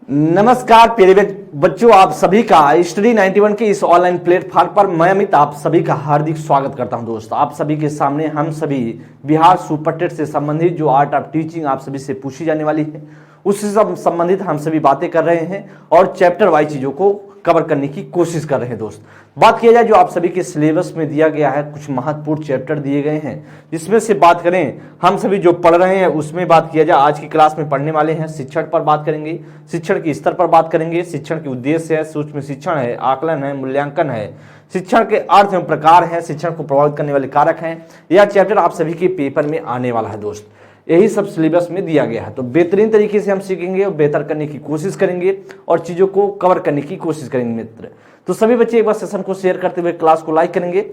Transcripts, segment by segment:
नमस्कार प्यारे बच्चों, आप सभी का स्टडी 91 के इस ऑनलाइन प्लेटफॉर्म पर मैं अमित आप सभी का हार्दिक स्वागत करता हूं। दोस्त, आप सभी के सामने हम सभी बिहार सुपर टेट से संबंधित जो आर्ट ऑफ टीचिंग आप सभी से पूछी जाने वाली है उससे संबंधित हम सभी बातें कर रहे हैं और चैप्टर वाइज चीजों को कवर करने की कोशिश कर रहे हैं। दोस्त, बात किया जाए जो आप सभी के सिलेबस में दिया गया है, कुछ महत्वपूर्ण चैप्टर दिए गए हैं जिसमें से बात करें हम सभी जो पढ़ रहे हैं उसमें बात किया जाए। आज की क्लास में पढ़ने वाले हैं शिक्षण पर बात करेंगे, शिक्षण के स्तर पर बात करेंगे, शिक्षण के उद्देश्य है, सूक्ष्म शिक्षण है, आकलन है, मूल्यांकन है, शिक्षण के अर्थ एवं प्रकार है, शिक्षण को प्रभावित करने वाले कारक हैं। यह चैप्टर आप सभी के पेपर में आने वाला है। दोस्त, यही सब सिलेबस में दिया गया है, तो बेहतरीन तरीके से हम सीखेंगे और बेहतर करने की कोशिश करेंगे और चीजों को कवर करने की कोशिश करेंगे। मित्र, तो सभी बच्चे एक बार सेशन को शेयर करते हुए क्लास को लाइक करेंगे।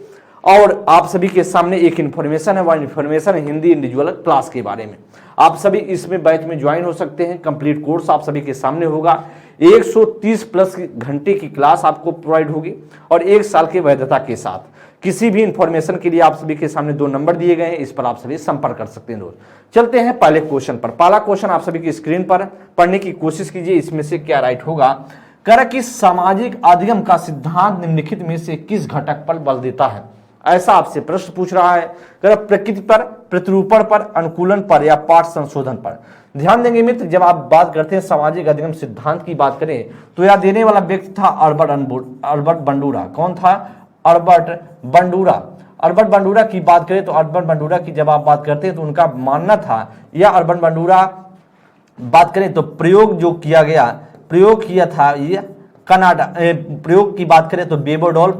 और आप सभी के सामने एक इन्फॉर्मेशन है, वह इन्फॉर्मेशन है हिंदी इंडिविजुअल क्लास के बारे में। आप सभी इसमें बैच में ज्वाइन हो सकते हैं। कंप्लीट कोर्स आप सभी के सामने होगा। 130 प्लस घंटे की क्लास आपको प्रोवाइड होगी और 1 साल की वैधता के साथ। किसी भी इंफॉर्मेशन के लिए आप सभी के सामने 2 नंबर दिए गए हैं, इस पर आप सभी संपर्क कर सकते हैं। दोस्त, चलते हैं पहले क्वेश्चन पर। पहला क्वेश्चन आप सभी की स्क्रीन पर पढ़ने की कोशिश कीजिए, इसमें से क्या राइट होगा। कर कि सामाजिक अधिगम का सिद्धांत निम्नलिखित में से किस घटक पर बल देता है, ऐसा आपसे प्रश्न पूछ रहा है। कर प्रकृति पर, प्रतिरूपण पर, अनुकूलन पर या पाठ संशोधन पर। ध्यान देंगे मित्र, जब आप बात करते हैं सामाजिक अधिगम सिद्धांत की बात करें तो यह देने वाला व्यक्ति था अल्बर्ट बंडूरा। कौन था? Albert Bandura. अल्बर्ट बंडूरा की बात करें तो अल्बर्ट बंडूरा की जब आप बात करते हैं तो उनका मानना था, या अल्बर्ट बंडूरा बात करें तो प्रयोग जो किया गया, प्रयोग किया था ये कनाडा, प्रयोग की बात करें तो बेबरडोल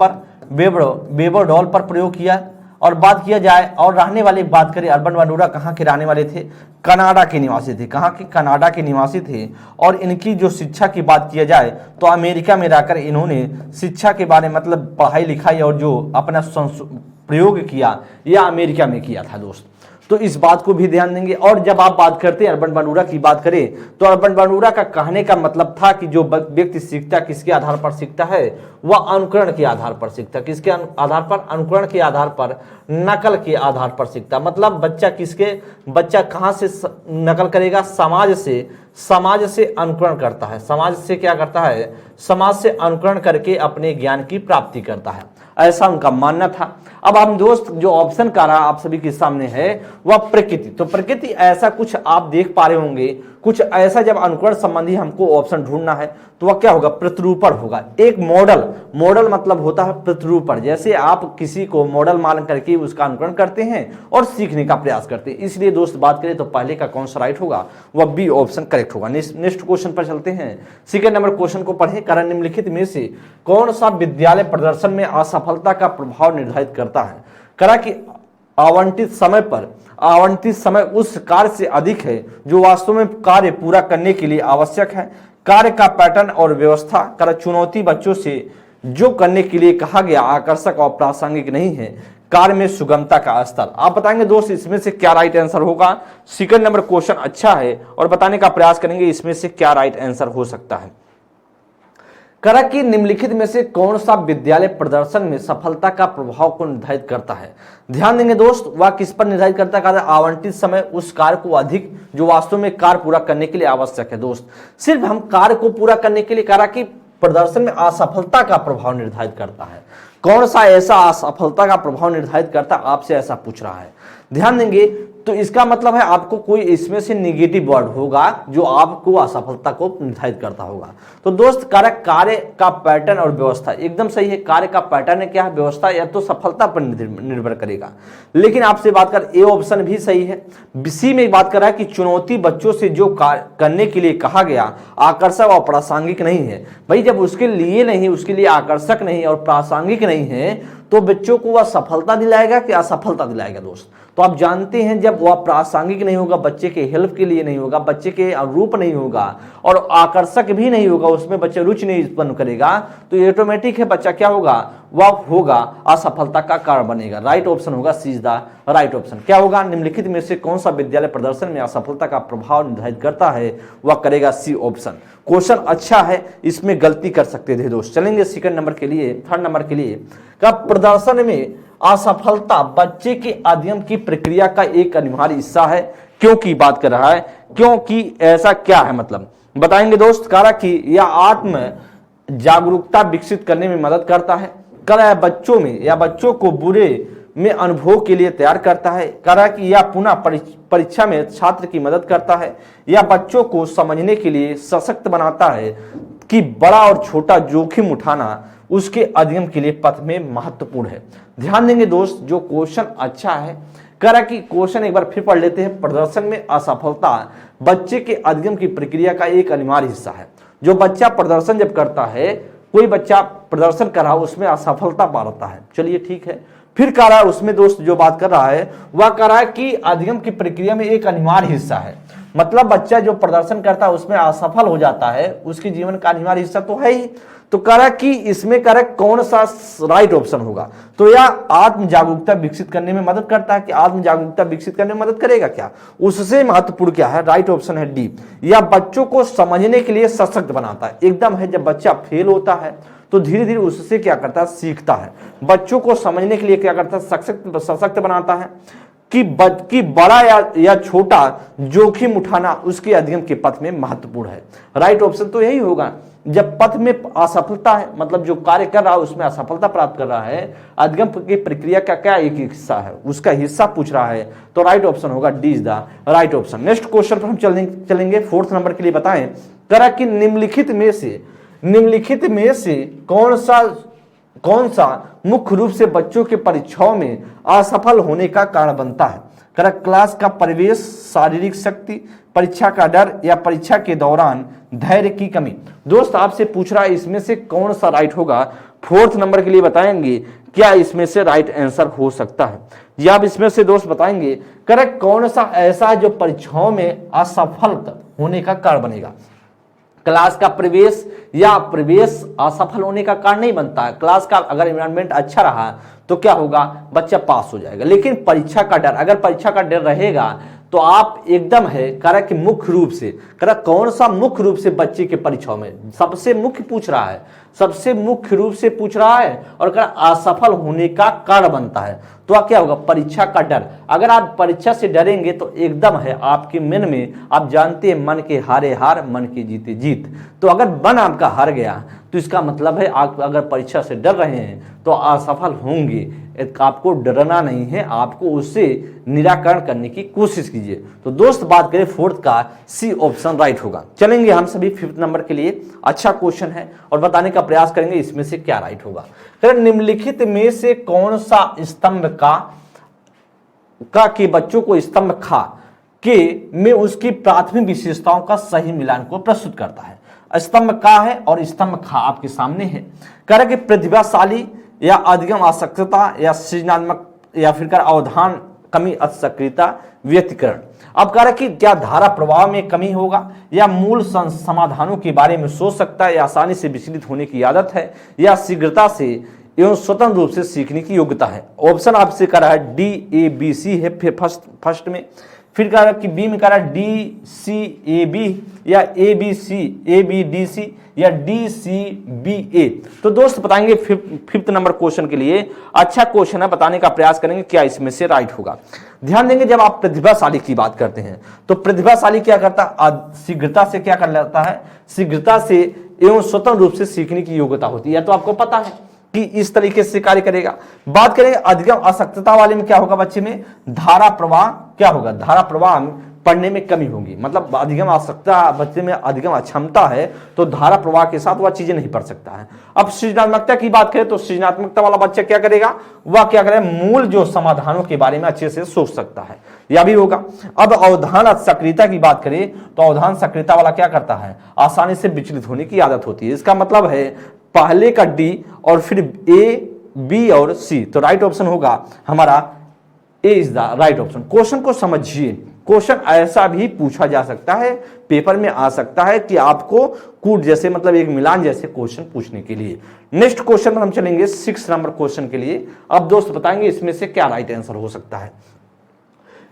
पर प्रयोग किया। और बात किया जाए और रहने वाले बात करें, अल्बर्ट बंडूरा कहाँ के रहने वाले थे? कनाडा के निवासी थे। कहाँ के? कनाडा के निवासी थे। और इनकी जो शिक्षा की बात किया जाए तो अमेरिका में रहकर इन्होंने शिक्षा के बारे में मतलब पढ़ाई लिखाई और जो अपना प्रयोग किया यह अमेरिका में किया था। दोस्त, तो इस बात को भी ध्यान देंगे। और जब आप बात करते हैं अल्बर्ट बंडूरा की बात करें तो अल्बर्ट बंडूरा का कहने का मतलब था कि जो व्यक्ति सीखता किसके आधार पर सीखता है, वह अनुकरण के आधार पर सीखता। किसके आधार पर? अनुकरण के आधार पर, नकल के आधार पर सीखता। मतलब बच्चा कहां से नकल करेगा? समाज से अनुकरण करता है। समाज से क्या करता है? समाज से अनुकरण करके अपने ज्ञान की प्राप्ति करता है, ऐसा उनका मानना था। अब हम दोस्त जो ऑप्शन का रहा आप सभी के सामने है वह प्रकृति। तो प्रकृति ऐसा कुछ आप देख पा रहे होंगे, कुछ ऐसा जब अनुकरण संबंधी हमको ऑप्शन ढूंढना है तो वह क्या होगा? प्रतिरूपण होगा। एक मॉडल मतलब होता है प्रतिरूपण। जैसे आप किसी को मॉडल मान करके उसका अनुकरण करते हैं और सीखने का प्रयास करते हैं। इसलिए दोस्त बात करें तो पहले का कौन सा राइट होगा? वह बी ऑप्शन करेक्ट होगा। नेक्स्ट क्वेश्चन पर चलते हैं। सेकंड नंबर क्वेश्चन को पढ़े। कारण निम्नलिखित में से कौन सा विद्यालय प्रदर्शन में असफलता का प्रभाव निर्धारित करता है? करा कि आवंटित समय उस कार्य से अधिक है जो वास्तव में कार्य पूरा करने के लिए आवश्यक है। कार्य का पैटर्न और व्यवस्था। कर चुनौती बच्चों से जो करने के लिए कहा गया आकर्षक और प्रासंगिक नहीं है। कार्य में सुगमता का स्तर। आप बताएंगे दोस्त इसमें से क्या राइट आंसर होगा। सेकंड नंबर क्वेश्चन अच्छा है और बताने का प्रयास करेंगे इसमें से क्या राइट आंसर हो सकता है। करा कि निम्नलिखित में से कौन सा विद्यालय प्रदर्शन में सफलता का प्रभाव को निर्धारित करता है? ध्यान देंगे दोस्त, वह किस पर निर्धारित करता है? आवंटित समय उस कार्य को अधिक जो वास्तव में कार्य पूरा करने के लिए आवश्यक है। दोस्त, सिर्फ हम कार्य को पूरा करने के लिए करा कि प्रदर्शन में असफलता का प्रभाव निर्धारित करता है। कौन सा ऐसा असफलता का प्रभाव निर्धारित करता है, आपसे ऐसा पूछ रहा है। ध्यान देंगे तो इसका मतलब है आपको कोई इसमें से नेगेटिव वर्ड होगा जो आपको असफलता को निर्धारित करता होगा। तो दोस्त कार्य का पैटर्न और व्यवस्था एकदम सही है। कार्य का पैटर्न क्या है, व्यवस्था या तो सफलता पर निर्भर करेगा। लेकिन आपसे बात कर ए ऑप्शन भी सही है। सी में बात कर रहा है कि चुनौती बच्चों से जो कार्य करने के लिए कहा गया आकर्षक और प्रासंगिक नहीं है। भाई जब उसके लिए आकर्षक नहीं और प्रासंगिक नहीं है तो बच्चों को वह सफलता दिलाएगा कि असफलता दिलाएगा? दोस्त, तो आप जानते हैं जब वह प्रासंगिक नहीं होगा, बच्चे के हेल्प के लिए नहीं होगा, बच्चे के अनुरूप नहीं होगा और आकर्षक भी नहीं होगा, उसमें बच्चे रुचि नहीं उत्पन्न करेगा, तो ऑटोमेटिक है बच्चा क्या होगा? वह होगा असफलता का कारण बनेगा। राइट ऑप्शन होगा C is the right option. क्या होगा? निम्नलिखित में से कौन सा विद्यालय प्रदर्शन में असफलता का प्रभाव निर्धारित करता है? वह करेगा सी ऑप्शन। क्वेश्चन अच्छा है, इसमें गलती कर सकते थे दोस्त। चलेंगे सेकंड नंबर के लिए, थर्ड नंबर के लिए। का प्रदर्शन में असफलता बच्चे के अध्ययन की प्रक्रिया का एक अनिवार्य हिस्सा है। क्यों की बात कर रहा है? क्योंकि ऐसा क्या है मतलब बताएंगे दोस्त। कह रहा कि यह आत्म जागरूकता विकसित करने में मदद करता है। कह रहा है बच्चों में या बच्चों को बुरे में अनुभव के लिए तैयार करता है। कह रहा है कि यह पुनः परीक्षा में छात्र की मदद करता है। यह बच्चों को समझने के लिए सशक्त बनाता है कि बड़ा और छोटा जोखिम उठाना उसके अधिगम के लिए पथ में महत्वपूर्ण है। ध्यान देंगे दोस्त, जो क्वेश्चन अच्छा है। कह रहा कि क्वेश्चन एक बार फिर पढ़ लेते हैं। प्रदर्शन में असफलता बच्चे के अधिगम की प्रक्रिया का एक अनिवार्य हिस्सा है। जो बच्चा प्रदर्शन जब करता है, कोई बच्चा प्रदर्शन कर रहा है, उसमें असफलता पाता है, चलिए ठीक है। फिर कह रहा है उसमें दोस्त जो बात कर रहा है वह कह रहा है कि अधिगम की प्रक्रिया में एक अनिवार्य हिस्सा है। मतलब बच्चा जो प्रदर्शन करता है उसमें असफल हो जाता है, उसके जीवन का अनिवार्य हिस्सा तो है ही। तो कह रहा कि इसमें कह रहा कौन सा राइट ऑप्शन होगा। तो यह आत्म जागरूकता विकसित करने में मदद करता है कि आत्म जागरूकता विकसित करने में मदद करेगा क्या, उससे महत्वपूर्ण क्या है, राइट ऑप्शन है डी। यह बच्चों को समझने के लिए सशक्त बनाता है। एकदम है, जब बच्चा फेल होता है तो धीरे धीरे उससे क्या करता है, सीखता है। बच्चों को समझने के लिए क्या करता है, सशक्त बनाता है कि बड़ा या छोटा जोखिम उठाना उसके अधिगम के पथ में महत्वपूर्ण है। राइट ऑप्शन तो यही होगा। जब पथ में असफलता है, मतलब जो कार्य कर रहा है उसमें असफलता प्राप्त कर रहा है, अधिगम की प्रक्रिया का क्या एक हिस्सा है, उसका हिस्सा पूछ रहा है, तो राइट ऑप्शन होगा D is the right option. Next question पर हम चलेंगे 4th नंबर के लिए। बताएं करा कि निम्नलिखित में से कौन सा मुख्य रूप से बच्चों के परीक्षाओं में असफल होने का कारण बनता है। करा क्लास का परिवेश, शारीरिक शक्ति, परीक्षा का डर या परीक्षा के दौरान धैर्य की कमी। दोस्त आपसे पूछ रहा है इसमें से कौन सा राइट होगा। 4th नंबर के लिए बताएंगे क्या इसमें से राइट आंसर हो सकता है, या आप इसमें से दोस्त बताएंगे करेक्ट कौन सा ऐसा जो परीक्षाओं में असफल होने का कारण बनेगा। क्लास का प्रवेश या प्रवेश असफल होने का कारण नहीं बनता है। क्लास का अगर एनवायरनमेंट अच्छा रहा तो क्या होगा, बच्चा पास हो जाएगा। लेकिन परीक्षा का डर, अगर परीक्षा का डर रहेगा तो आप एकदम है करा कि मुख्य रूप से करा कौन सा मुख्य रूप से बच्चे के परीक्षाओं में सबसे मुख्य पूछ रहा है, सबसे मुख्य रूप से पूछ रहा है और करा असफल होने का कारण बनता है। तो क्या होगा, परीक्षा का डर। अगर आप परीक्षा से डरेंगे तो एकदम है आपके मन में, आप जानते हैं मन के हारे हार मन के जीते जीत। तो अगर मन आपका हार गया तो इसका मतलब है आप अगर परीक्षा से डर रहे हैं तो असफल होंगे। आपको डरना नहीं है, आपको उससे निराकरण करने की कोशिश कीजिए। तो दोस्त बात करें 4th का, सी ऑप्शन राइट होगा। चलेंगे हम सभी 5th नंबर के लिए। अच्छा क्वेश्चन है और बताने का प्रयास करेंगे इसमें से क्या राइट होगा। निम्नलिखित में से कौन सा स्तंभ का के बच्चों को स्तंभ खा के में उसकी प्राथमिक विशेषताओं का सही मिलान को प्रस्तुत करता है। स्तंभ का है और स्तंभ खा आपके सामने है। कह रहे कि प्रतिभाशाली या अधिगम आसक्तता या सृजनात्मक या फिर कर अवधान कमी, असक्रियता, व्यतिकरण। अब कह रहे कि क्या धारा प्रवाह में कमी होगा, या मूल समाधानों के बारे में सोच सकता है, या आसानी से विचलित होने की आदत है, या शीघ्रता से एवं स्वतंत्र रूप से सीखने की योग्यता है। ऑप्शन आपसे कह रहा है डी ए बी सी है फर्स्ट में। फिर कह रहा है कि बी में कह रहा है डी सी ए बी, या A B C A B D C, या डी सी बी ए। तो दोस्त बताएंगे 5th नंबर क्वेश्चन के लिए। अच्छा क्वेश्चन है, बताने का प्रयास करेंगे क्या इसमें से राइट होगा। ध्यान देंगे जब आप प्रतिभाशाली की बात करते हैं तो प्रतिभाशाली क्या करता है, शीघ्रता से क्या कर लेता है, शीघ्रता से एवं स्वतंत्र रूप से सीखने की योग्यता होती है। तो आपको पता है कि इस तरीके से कार्य करेगा। बात करें अधिगम आसक्तता वाले में क्या होगा, बच्चे में धारा प्रवाह क्या होगा, धारा प्रवाह पढ़ने में कमी होगी। मतलब अधिगम आसक्तता बच्चे में अधिगम अक्षमता है तो धारा प्रवाह के साथ वह चीजें नहीं पढ़ सकता है। अब सृजनात्मकता की बात करें तो सृजनात्मकता वाला बच्चा क्या करेगा, वह क्या करेगा, मूल जो समाधानों के बारे में अच्छे से सोच सकता है, यह भी होगा। अब अवधान सक्रियता की बात करें तो अवधान सक्रियता वाला क्या करता है, आसानी से विचलित होने की आदत होती है। इसका मतलब है पहले का डी और फिर ए बी और सी। तो राइट ऑप्शन होगा हमारा A is the right option. Question को समझिए, क्वेश्चन ऐसा भी पूछा जा सकता है, पेपर में आ सकता है कि आपको कूट जैसे मतलब एक मिलान जैसे क्वेश्चन पूछने के लिए। नेक्स्ट क्वेश्चन पर हम चलेंगे 6 नंबर क्वेश्चन के लिए। अब दोस्त बताएंगे इसमें से क्या राइट आंसर हो सकता है।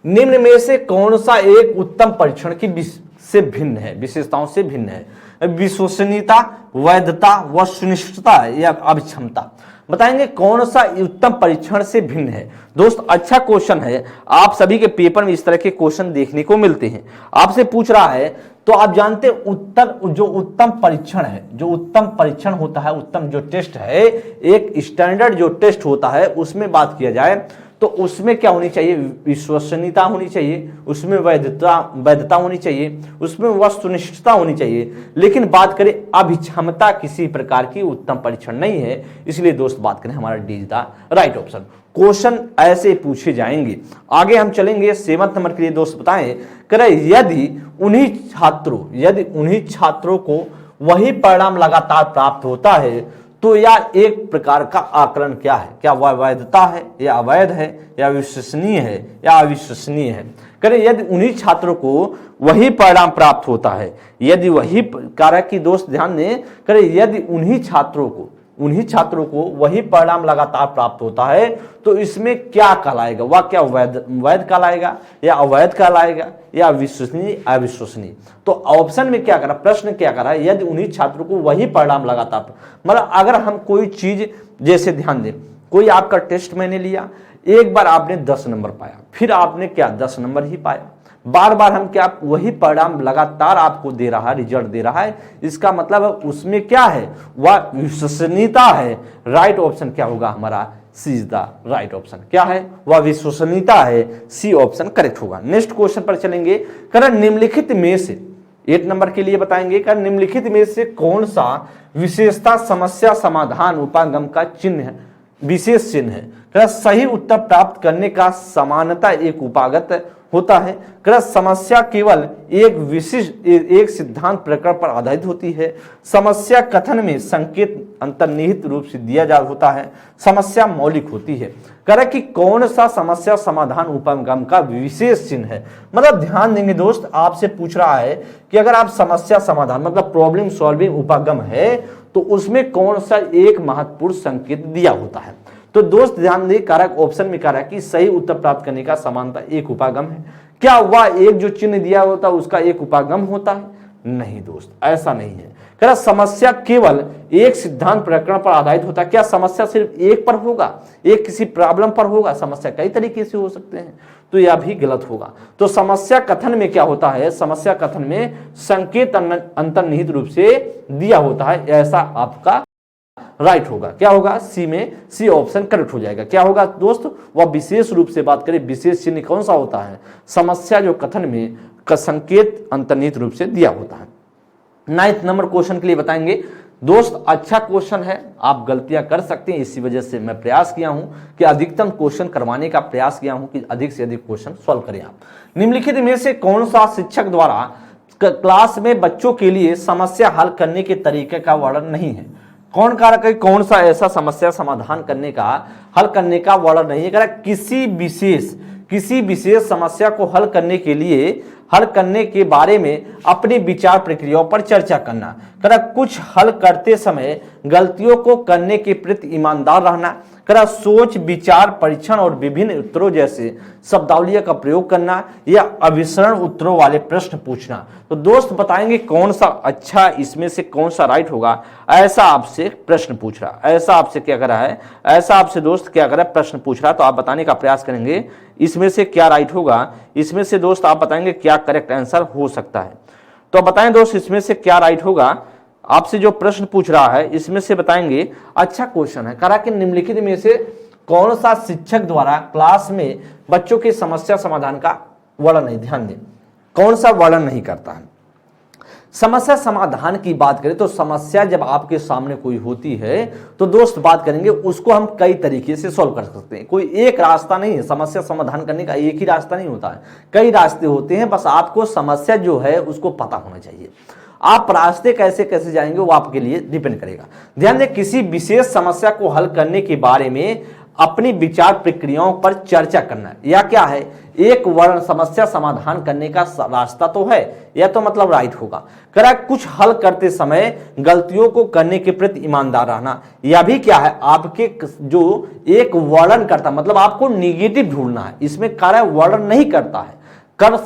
निम्न में से कौन सा एक उत्तम परीक्षण की से भिन्न है, विशेषताओं से भिन्न है। विश्वसनीयता, वैधता व सुनिश्चितता या अभिक्षमता। बताएंगे कौन सा उत्तम परीक्षण से भिन्न है। दोस्त अच्छा क्वेश्चन है, आप सभी के पेपर में इस तरह के क्वेश्चन देखने को मिलते हैं। आपसे पूछ रहा है तो आप जानते हैं जो उत्तम परीक्षण है, जो उत्तम परीक्षण होता है, उत्तम जो टेस्ट है, एक स्टैंडर्ड जो टेस्ट होता है उसमें बात किया जाए तो उसमें क्या होनी चाहिए, विश्वसनीयता होनी चाहिए, उसमें वैधता होनी चाहिए, उसमें वस्तुनिष्ठता होनी चाहिए। लेकिन बात करें अभिक्षमता किसी प्रकार की उत्तम परीक्षण नहीं है, इसलिए दोस्त बात करें हमारा D is the right option. Question ऐसे पूछे जाएंगे। आगे हम चलेंगे 7 नंबर के लिए। दोस्त बताएं करें यदि उन्हीं छात्रों को वही परिणाम लगातार प्राप्त होता है तो यह एक प्रकार का आकलन क्या है, क्या वह वैधता है या अवैध है या विश्वसनीय है या अविश्वसनीय है। करें यदि उन्हीं छात्रों को वही परिणाम प्राप्त होता है, यदि वही कारक की दोस्त ध्यान दें, करें यदि उन्हीं छात्रों को वही परिणाम लगातार प्राप्त होता है तो इसमें क्या कहलाएगा, वह क्या वैध कहलाएगा या अवैध कहलाएगा या विश्वसनीय अविश्वसनीय। तो ऑप्शन में क्या करा, प्रश्न क्या करा, यदि उन्हीं छात्रों को वही परिणाम लगातार, मतलब अगर हम कोई चीज, जैसे ध्यान दें कोई आपका टेस्ट मैंने लिया, एक बार आपने 10 नंबर पाया, फिर आपने क्या 10 नंबर ही पाया, बार बार हम क्या वही परिणाम लगातार आपको दे रहा है, रिजल्ट दे रहा है, इसका मतलब उसमें क्या है, वह विश्वसनीयता है। राइट ऑप्शन क्या होगा हमारा, सी इज द राइट ऑप्शन। क्या है, वह विश्वसनीयता है, सी ऑप्शन करेक्ट होगा। नेक्स्ट क्वेश्चन पर चलेंगे। कारण निम्नलिखित में से 8 नंबर के लिए बताएंगे, कारण निम्नलिखित में से कौन सा विशेषता समस्या समाधान उपागम का चिन्ह, विशेष चिन्ह है। सही उत्तर प्राप्त करने का समानता एक उपागत होता है। समस्या केवल एक विशिष्ट एक सिद्धांत प्रकरण पर आधारित होती है। समस्या कथन में संकेत अंतर्निहित रूप से दिया जा होता है। समस्या मौलिक होती है। कि कौन सा समस्या समाधान उपागम का विशेष चिन्ह है। मतलब ध्यान देंगे दोस्त, आपसे पूछ रहा है कि अगर आप समस्या समाधान मतलब प्रॉब्लम सॉल्विंग उपागम है तो उसमें कौन सा एक महत्वपूर्ण संकेत दिया होता है। तो दोस्त ध्यान दें, कारक ऑप्शन में कारक कि सही उत्तर प्राप्त करने का समानता एक उपागम है। क्या वह एक जो चिन्ह दिया होता है उसका एक उपागम होता है? नहीं दोस्त, ऐसा नहीं है। कह समस्या केवल एक सिद्धांत प्रकरण पर आधारित होता है। क्या समस्या सिर्फ एक पर होगा, एक किसी प्रॉब्लम पर होगा? समस्या कई तरीके से हो सकते हैं, तो यह भी गलत होगा। तो समस्या कथन में क्या होता है, समस्या कथन में संकेत अंतर्निहित रूप से दिया होता है, ऐसा आपका राइट होगा। क्या होगा, सी में, सी ऑप्शन करेक्ट हो जाएगा। क्या होगा दोस्त, वह विशेष रूप से बात करें, विशेष चिन्ह कौन सा होता है, समस्या जो कथन में का संकेत अंतर्निहित रूप से दिया होता है। 9 नंबर क्वेश्चन के लिए बताएंगे दोस्त, अच्छा क्वेश्चन है, आप गलतियां कर सकते हैं, इसी वजह से मैं प्रयास किया हूं कि अधिकतम क्वेश्चन करवाने का प्रयास किया हूं कि अधिक से अधिक क्वेश्चन सॉल्व करें आप। निम्नलिखित में से कौन सा शिक्षक द्वारा क्लास में बच्चों के लिए समस्या हल करने के तरीके का वर्णन नहीं है? कौन कारक है, कौन सा ऐसा समस्या समाधान करने का, हल करने का वर्णन नहीं है? किसी विशेष समस्या को हल करने के लिए, हल करने के बारे में अपनी विचार प्रक्रियाओं पर चर्चा करना। कुछ हल करते समय गलतियों को करने के प्रति ईमानदार रहना। सोच विचार परीक्षण और विभिन्न उत्तरों जैसे शब्दावली का प्रयोग करना या अभिसरण उत्तरों वाले प्रश्न पूछना। तो दोस्त बताएंगे कौन सा अच्छा, इसमें से कौन सा राइट होगा, ऐसा आपसे प्रश्न पूछ रहा, ऐसा आपसे क्या कर रहा है, ऐसा आपसे दोस्त क्या कर रहा है, प्रश्न पूछ रहा। तो आप बताने का प्रयास करेंगे इसमें से क्या राइट होगा, इसमें से दोस्त आप बताएंगे क्या करेक्ट आंसर हो सकता है। तो बताएं दोस्त इसमें से क्या राइट होगा, आपसे जो प्रश्न पूछ रहा है इसमें से बताएंगे। अच्छा क्वेश्चन है, करा कि निम्नलिखित में से कौन सा शिक्षक द्वारा क्लास में बच्चों की समस्या समाधान का वर्णन नहीं, ध्यान दें, कौन सा वर्णन नहीं करता है। समस्या समाधान की बात करें तो समस्या जब आपके सामने कोई होती है तो दोस्त बात करेंगे उसको हम कई तरीके से सॉल्व कर सकते हैं। कोई एक रास्ता नहीं है, समस्या समाधान करने का एक ही रास्ता नहीं होता है, कई रास्ते होते हैं। बस आपको समस्या जो है उसको पता होना चाहिए। आप रास्ते कैसे कैसे जाएंगे वो आपके लिए डिपेंड करेगा। ध्यान दें, किसी विशेष समस्या को हल करने के बारे में अपनी विचार प्रक्रियाओं पर चर्चा करना, या क्या है, एक वर्ण समस्या समाधान करने का रास्ता तो है, यह तो मतलब राइट होगा। करा कुछ हल करते समय गलतियों को करने के प्रति ईमानदार रहना, यह भी क्या है, आपके जो एक वर्णन करता, मतलब आपको निगेटिव ढूंढना है, इसमें कार्य वर्णन नहीं करता है, कर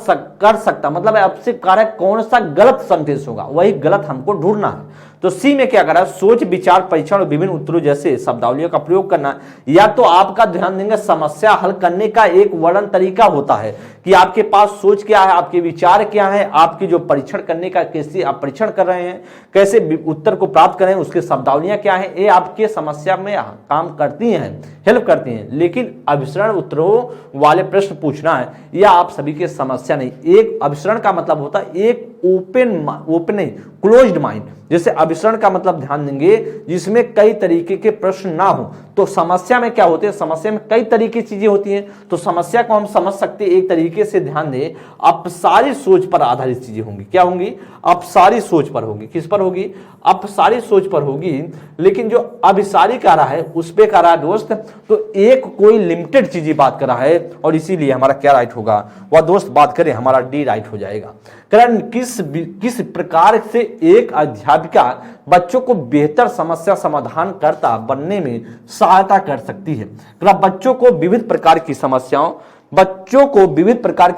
सकता, मतलब आपसे कार्य कौन सा गलत संदेश होगा, वही गलत हमको ढूंढना है। तो सी में क्या करा, सोच विचार परीक्षण और विभिन्न उत्तरों जैसे शब्दावलियों का प्रयोग करना, या तो आपका ध्यान देंगे समस्या हल करने का एक वर्णन तरीका होता है कि आपके पास सोच क्या है, आपके विचार क्या है, आपकी जो परीक्षण करने का कैसे आप परीक्षण कर रहे हैं, कैसे उत्तर को प्राप्त करें, उसके शब्दावलियां क्या है, ये आपके समस्या में काम करती हैं, हेल्प करती हैं। लेकिन अभिसरण उत्तरों वाले प्रश्न पूछना है यह आप सभी के समस्या नहीं। एक अभिसरण का मतलब होता है एक ओपन नहीं, क्लोज्ड माइंड। जैसे अभिसरण का मतलब ध्यान देंगे जिसमें कई तरीके के प्रश्न ना हो। तो समस्या में क्या होते हैं, समस्या में कई तरीके की चीजें होती हैं। तो समस्या को हम समझ सकते हैं एक तरीके से, ध्यान दें, अपसारी सोच पर आधारित चीजें होंगी। क्या होंगी, अपसारी सोच पर होगी। किस पर होगी, अपसारी सोच पर होगी। लेकिन जो अभिसारी कह रहा है उस पे कह रहा है दोस्त, तो एक कोई लिमिटेड चीजें बात कर रहा है, और इसीलिए हमारा क्या राइट होगा, वह दोस्त बात करें हमारा डी राइट हो जाएगा। कारण किस प्रकार से एक अध्यापिका बच्चों को बेहतर समस्या समाधानकर्ता बनने में सहायता कर सकती है। बच्चों को विविध प्रकार की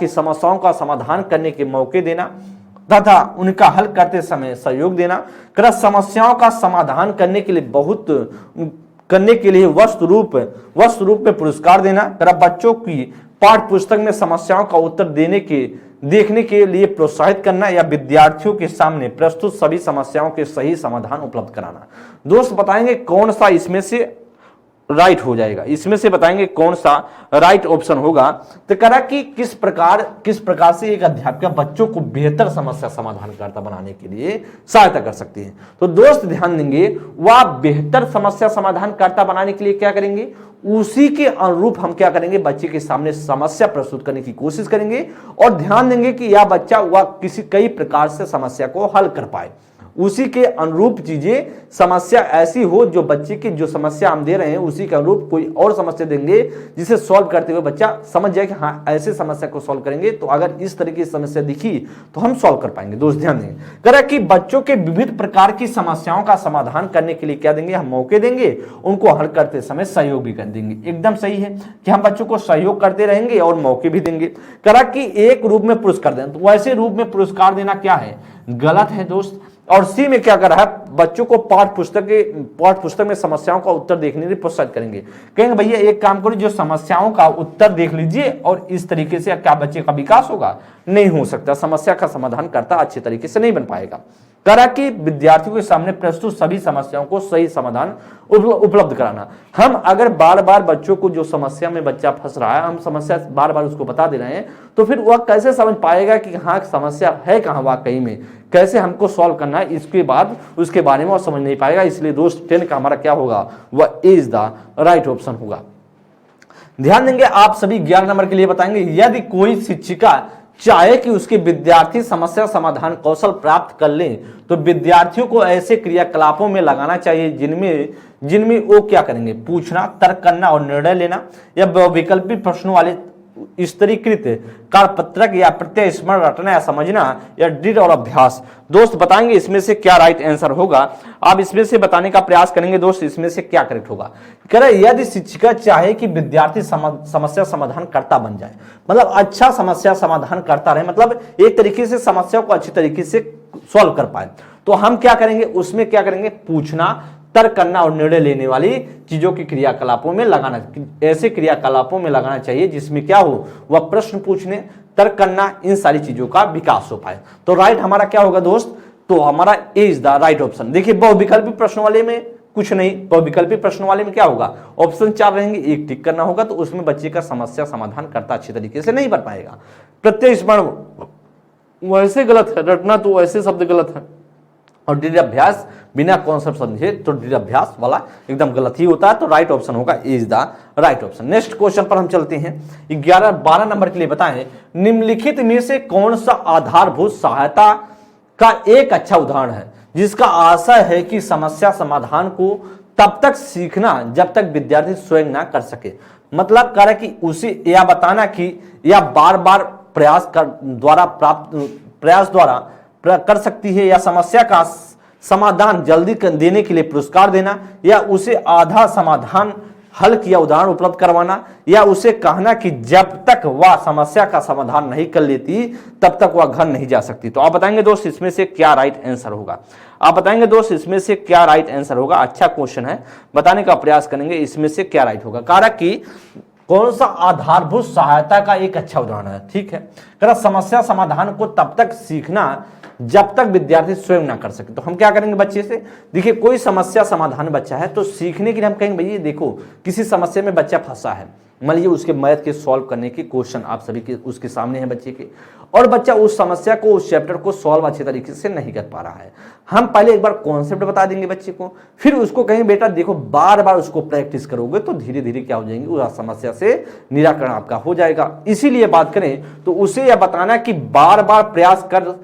समस्याओं का समाधान करने के मौके देना तथा उनका हल करते समय सहयोग देना। समस्याओं का समाधान करने के लिए वस्तु रूप में पुरस्कार देना। बच्चों की पाठ्य पुस्तक में समस्याओं का उत्तर देखने के लिए प्रोत्साहित करना, या विद्यार्थियों के सामने प्रस्तुत सभी समस्याओं के सही समाधान उपलब्ध कराना। दोस्त बताएंगे कौन सा इसमें से राइट हो जाएगा, इसमें से बताएंगे कौन सा राइट ऑप्शन होगा। तो करा कि किस प्रकार से एक अध्यापिका बच्चों को बेहतर समस्या समाधानकर्ता बनाने के लिए सहायता कर सकती है। तो दोस्त ध्यान देंगे, वह बेहतर समस्या समाधानकर्ता बनाने के लिए क्या करेंगे, उसी के अनुरूप हम क्या करेंगे, बच्चे के सामने समस्या प्रस्तुत करने की कोशिश करेंगे, और ध्यान देंगे कि यह बच्चा वह कई प्रकार से समस्या को हल कर पाए। उसी के अनुरूप चीजें, समस्या ऐसी हो जो बच्चे की जो समस्या हम दे रहे हैं उसी के अनुरूप कोई और समस्या देंगे जिसे सॉल्व करते हुए बच्चा समझ जाए कि हाँ ऐसे समस्या को सॉल्व करेंगे तो अगर इस तरह की समस्या दिखी तो हम सॉल्व कर पाएंगे। दोस्त ध्यान देंगे, कह कि बच्चों के विविध प्रकार की समस्याओं का समाधान करने के लिए क्या देंगे, हम मौके देंगे, उनको हल करते समय सहयोग भी कर देंगे। एकदम सही है कि हम बच्चों को सहयोग करते रहेंगे और मौके भी देंगे। कह कि एक रूप में पुरस्कार देना, तो वैसे रूप में पुरस्कार देना क्या है, गलत है दोस्त। और सी में क्या कर रहा है, बच्चों को पाठ्य पुस्तक में समस्याओं का उत्तर देखने के लिए प्रोत्साहित करेंगे। कहेंगे भैया एक काम करो, जो समस्याओं का उत्तर देख लीजिए और इस तरीके से क्या बच्चे का विकास होगा, नहीं हो सकता, समस्या का समाधान करता अच्छे तरीके से नहीं बन पाएगा। करा कि विद्यार्थियों के सामने प्रस्तुत सभी समस्याओं को सही समाधान उपलब्ध कराना। हम अगर बार बार बच्चों को, जो समस्या में बच्चा फंस रहा है, हम समस्या बार बार उसको बता दे रहे हैं, तो फिर वह कैसे समझ पाएगा कि हाँ समस्या है कहाँ वाकई में, कैसे हमको सॉल्व करना है, इसके बाद उसके बारे में वो समझ नहीं पाएगा। इसलिए दोस्त 10 का हमारा क्या होगा, वह इज द राइट ऑप्शन होगा। ध्यान देंगे, आप सभी 11 नंबर के लिए बताएंगे, यदि कोई शिक्षिका चाहे कि उसके विद्यार्थी समस्या समाधान कौशल प्राप्त कर लें तो विद्यार्थियों को ऐसे क्रियाकलापों में लगाना चाहिए जिनमें वो क्या करेंगे, पूछना, तर्क करना और निर्णय लेना, या वैकल्पिक प्रश्नों वाले स्तरीकृत कारपत्रक या प्रत्यय स्मरण रटना या समझना, या ड्रिल और अभ्यास। दोस्त बताएंगे इसमें से क्या राइट आंसर होगा, आप इसमें से बताने का प्रयास करेंगे दोस्त, इसमें से क्या करेक्ट होगा। कह रहे यदि शिक्षिका चाहे कि विद्यार्थी समस्या समाधान करता बन जाए, मतलब अच्छा समस्या समाधान करता रहे, मतलब एक तरीके से समस्या को अच्छी तरीके से सॉल्व कर पाए, तो हम क्या करेंगे, उसमें क्या करेंगे, पूछना, तर्क करना और निर्णय लेने वाली चीजों की क्रियाकलापों में लगाना, ऐसे क्रियाकलापों में लगाना चाहिए जिसमें क्या हो, वह प्रश्न पूछने, तर्क करना, इन सारी चीजों का विकास हो पाए। तो राइट हमारा क्या होगा दोस्त, तो हमारा A is the right option. देखिए बहुविकल्पी प्रश्न वाले में कुछ नहीं, बहुविकल्पी प्रश्न वाले में क्या होगा, ऑप्शन 4 रहेंगे, एक टिक करना होगा, तो उसमें बच्चे का समस्या समाधान करता अच्छी तरीके से नहीं बन पाएगा। प्रत्यय स्मरण वैसे गलत है, रटना तो वैसे शब्द गलत है, और ड्रिल अभ्यास बिना कॉन्सेप्ट समझे तो ड्रिल अभ्यास वाला एकदम गलत ही होता है। तो राइट ऑप्शन होगा is the right option. Next question पर हम चलते हैं, 12 नंबर के लिए बताएं, निम्नलिखित में से कौन सा आधारभूत सहायता का एक अच्छा उदाहरण है जिसका आशय है कि समस्या समाधान को तब तक सीखना जब तक विद्यार्थी स्वयं ना कर सके। मतलब कह रहा कि उसे यह बताना कि यह बार बार प्रयास द्वारा कर सकती है, या समस्या का समाधान जल्दी देने के लिए पुरस्कार देना, या उसे आधा समाधान हल किया उदाहरण उपलब्ध करवाना, या उसे कहना कि जब तक वह समस्या का समाधान नहीं कर लेती तब तक वह घर नहीं जा सकती। तो आप बताएंगे दोस्त इसमें से क्या राइट आंसर होगा? आप बताएंगे दोस्त इसमें से क्या राइट आंसर होगा? अच्छा क्वेश्चन है, बताने का प्रयास करेंगे इसमें से क्या राइट होगा। कारक की कौन सा आधारभूत सहायता का एक अच्छा उदाहरण है? ठीक है, कह समस्या समाधान को तब तक सीखना जब तक विद्यार्थी स्वयं ना कर सके। तो हम क्या करेंगे बच्चे से, देखिए कोई समस्या समाधान बच्चा है तो सीखने के लिए हम कहेंगे भैया देखो किसी समस्या में बच्चा फंसा है, मान लीजिए उसके मैथ के सॉल्व करने की क्वेश्चन आप सभी के उसके सामने है बच्चे के, और बच्चा उस समस्या को उस चैप्टर को सॉल्व अच्छे तरीके से नहीं कर पा रहा है। हम पहले एक बार कॉन्सेप्ट बता देंगे बच्चे को, फिर उसको कहेंगे बेटा देखो बार बार उसको प्रैक्टिस करोगे तो धीरे धीरे क्या हो जाएंगे, उस समस्या से निराकरण आपका हो जाएगा। इसीलिए बात करें तो उसे यह बताना कि बार बार प्रयास कर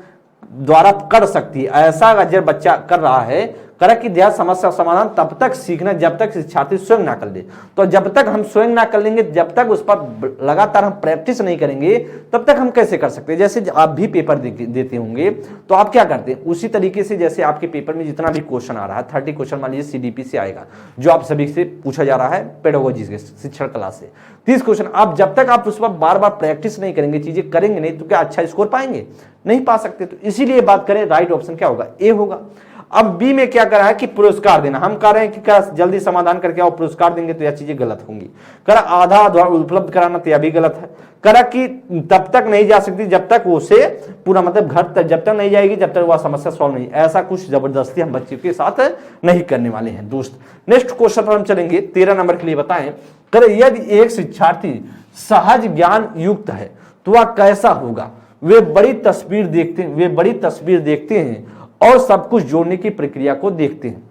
द्वारा कर सकती है, ऐसा अगर बच्चा कर रहा है, करा कि यह समस्या समाधान तब तक सीखना जब तक शिक्षार्थी स्वयं ना कर ले। तो जब तक हम स्वयं ना कर लेंगे, जब तक उस पर लगातार हम प्रैक्टिस नहीं करेंगे तब तक हम कैसे कर सकते हैं। जैसे आप भी पेपर देते होंगे तो आप क्या करते हैं, उसी तरीके से जैसे आपके पेपर में जितना भी क्वेश्चन आ रहा है 30 क्वेश्चन मान लीजिए सीडीपी से आएगा जो आप सभी से पूछा जा रहा है पेडागोजी के शिक्षण कला से 30 क्वेश्चन, आप जब तक आप उस पर बार बार प्रैक्टिस नहीं करेंगे, चीजें करेंगे नहीं तो क्या अच्छा स्कोर पाएंगे? नहीं पा सकते। तो इसीलिए बात करें राइट ऑप्शन क्या होगा, ए होगा। अब बी में क्या कर रहा है कि पुरस्कार देना, हम कह रहे हैं कि क्या जल्दी समाधान करके आओ पुरस्कार देंगे तो यह चीजें गलत होंगी। करा आधा उपलब्ध कराना तो यह भी गलत है। करा कि तब तक नहीं जा सकती जब तक उसे पूरा मतलब घर तक जब तक नहीं जाएगी जब तक वह समस्या सॉल्व नहीं, ऐसा कुछ जबरदस्ती हम बच्चे के साथ नहीं करने वाले हैं दोस्त। नेक्स्ट क्वेश्चन पर हम चलेंगे 13 नंबर के लिए। बताएं करे यदि एक शिक्षार्थी सहज ज्ञान युक्त है तो वह कैसा होगा? वे बड़ी तस्वीर देखते हैं और सब कुछ जोड़ने की प्रक्रिया को देखते हैं,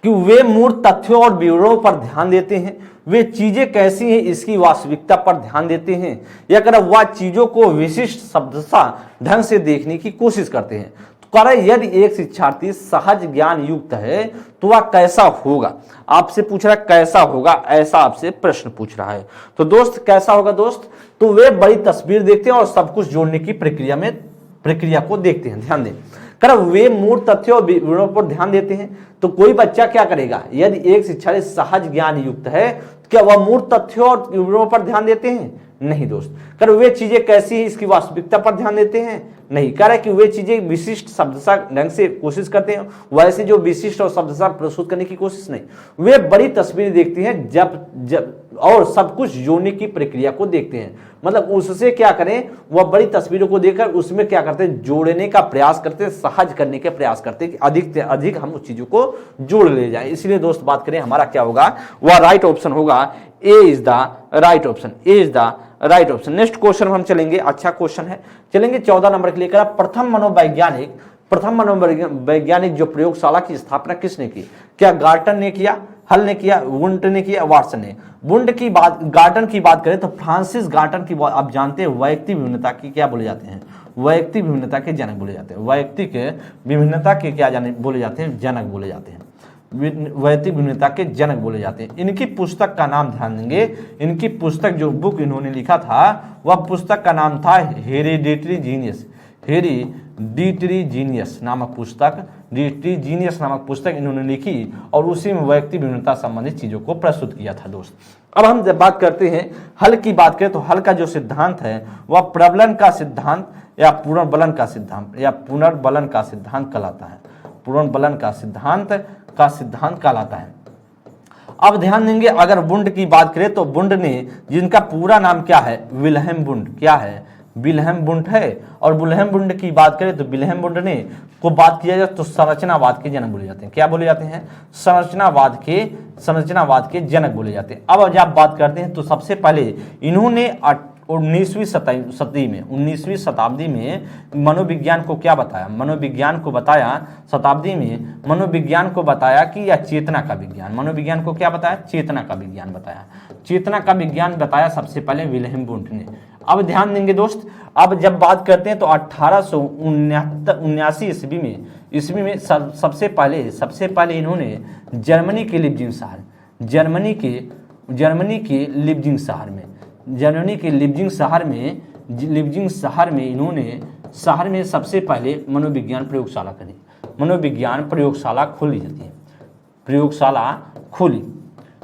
कि वे मूर्त तथ्यों और विवरणों पर ध्यान देते हैं, वे चीजें कैसी हैं इसकी वास्तविकता पर ध्यान देते हैं, या कर वह चीजों को विशिष्ट शब्दशः ढंग से देखने की कोशिश करते हैं। तो कह रहे यदि एक शिक्षार्थी सहज ज्ञान युक्त है तो वह कैसा होगा? आपसे पूछ रहा है कैसा होगा, ऐसा आपसे प्रश्न पूछ रहा है। तो दोस्त कैसा होगा दोस्त? तो वे बड़ी तस्वीर देखते हैं और सब कुछ जोड़ने की प्रक्रिया को देखते हैं। ध्यान दें, कर वे मूर्त तथ्यों और विवरणों पर ध्यान देते हैं। तो कोई बच्चा क्या करेगा, यदि एक शिक्षार्थी सहज ज्ञान युक्त है क्या वह मूर्त तथ्यों और विवरणों पर ध्यान देते हैं? नहीं दोस्त। कर वे चीजें कैसी हैं इसकी वास्तविकता पर ध्यान देते हैं? नहीं। कह रहा है कि वे चीजें विशिष्ट शब्दशः ढंग से कोशिश करते हैं, वैसे जो विशिष्ट और शब्दशः प्रस्तुत करने की कोशिश नहीं। वे बड़ी तस्वीरें देखती हैं जब और सब कुछ जोड़ने की प्रक्रिया को देखते हैं, मतलब उससे क्या करें, वह बड़ी तस्वीरों को देखकर उसमें क्या करते हैं, जोड़ने का प्रयास करते हैं, सहज करने का प्रयास करते हैं कि अधिक से अधिक हम उस चीजों को जोड़ ले जाए। इसलिए दोस्त बात करें हमारा क्या होगा, वह राइट ऑप्शन होगा, A is the right option, A is the right option. Next question हम चलेंगे, अच्छा क्वेश्चन है, चलेंगे 14 नंबर के लिए। करा प्रथम मनोवैज्ञानिक जो प्रयोगशाला की स्थापना किसने की? क्या गार्टन ने किया, हल ने किया, वुंट ने किया, वाटसन ने? गार्टन की बात करें तो फ्रांसिस गार्टन की आप जानते हैं वैयक्तिक विभिन्नता की क्या बोले जाते हैं? वैयक्तिक विभिन्नता के जनक बोले जाते हैं। वैयक्तिक विभिन्नता के क्या बोले जाते हैं? जनक बोले जाते हैं। वैयक्तिक विभिन्नता के जनक बोले जाते हैं। इनकी पुस्तक का नाम ध्यान देंगे, इनकी पुस्तक जो बुक इन्होंने लिखा था वह पुस्तक का नाम था हेरिडिटरी जीनियस नामक पुस्तक इन्होंने लिखी और उसी में वैयक्तिक विभिन्नता संबंधित चीजों को प्रस्तुत किया था दोस्त। अब हम जब बात करते हैं हल की बात करें तो हल का जो सिद्धांत है वह प्रबलन का सिद्धांत या पुनर्बलन का सिद्धांत कहलाता है। पुनर्बलन का सिद्धांत कहलाता है। अब ध्यान देंगे अगर वुंड की बात करें तो वुंड ने, जिनका पूरा नाम क्या है, विल्हेम वुंड, क्या है, विल्हेम वुंड है। और विल्हेम वुंड की बात करें तो विल्हेम वुंड ने को बात किया जाए तो संरचनावाद के जनक बोले जाते हैं। क्या बोले जाते हैं? संरचनावाद के जनक बोले जाते हैं। अब जब बात करते हैं तो सबसे पहले इन्होंने 19वीं शताब्दी में मनोविज्ञान को क्या बताया? मनोविज्ञान को बताया कि यह चेतना का विज्ञान। मनोविज्ञान को क्या बताया? चेतना का विज्ञान बताया सबसे पहले विल्हेम वुंड ने। अब ध्यान देंगे दोस्त, अब जब बात करते हैं तो 1879 ईस्वी में सबसे पहले इन्होंने जर्मनी के लिप्जिंग शहर में सबसे पहले मनोविज्ञान प्रयोगशाला खोली।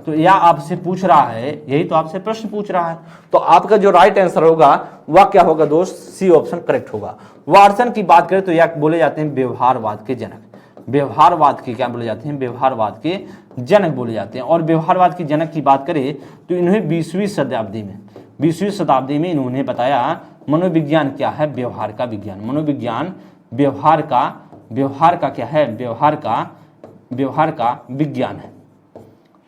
तो यह आपसे पूछ रहा है, यही तो आपसे प्रश्न पूछ रहा है। तो आपका जो राइट आंसर होगा वह क्या होगा दोस्त, सी ऑप्शन करेक्ट होगा। वाटसन की बात करें तो यह बोले जाते हैं व्यवहारवाद के जनक। व्यवहारवाद के क्या बोले जाते हैं, व्यवहारवाद के जनक बोले जाते हैं। और व्यवहारवाद के जनक की बात करें तो इन्हें 20वीं शताब्दी में इन्होंने बताया मनोविज्ञान क्या है, व्यवहार का विज्ञान। मनोविज्ञान व्यवहार का क्या है, व्यवहार का विज्ञान है,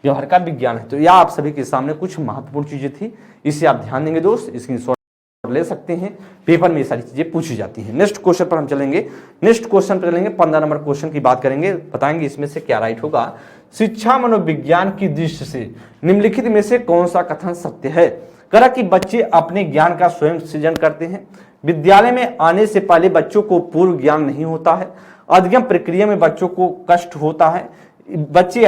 व्यवहार का विज्ञान है। तो यह आप सभी के सामने कुछ महत्वपूर्ण चीजें थी, इसे आप ध्यान देंगे दोस्त, स्क्रीनशॉट ले सकते हैं, पेपर में ये सारी चीजें पूछी जाती हैं। नेक्स्ट क्वेश्चन पर हम चलेंगे। नेक्स्ट क्वेश्चन पर चलेंगे, 15 नंबर क्वेश्चन की बात करेंगे, बताएंगे इसमें से क्या राइट होगा। शिक्षा मनोविज्ञान की दृष्टि से निम्नलिखित में से कौन सा कथन सत्य है। करा कि बच्चे अपने ज्ञान का स्वयं सृजन करते हैं। विद्यालय में आने से पहले बच्चों को पूर्व ज्ञान नहीं होता है। अध्ययन प्रक्रिया में बच्चों को कष्ट होता है। बच्चे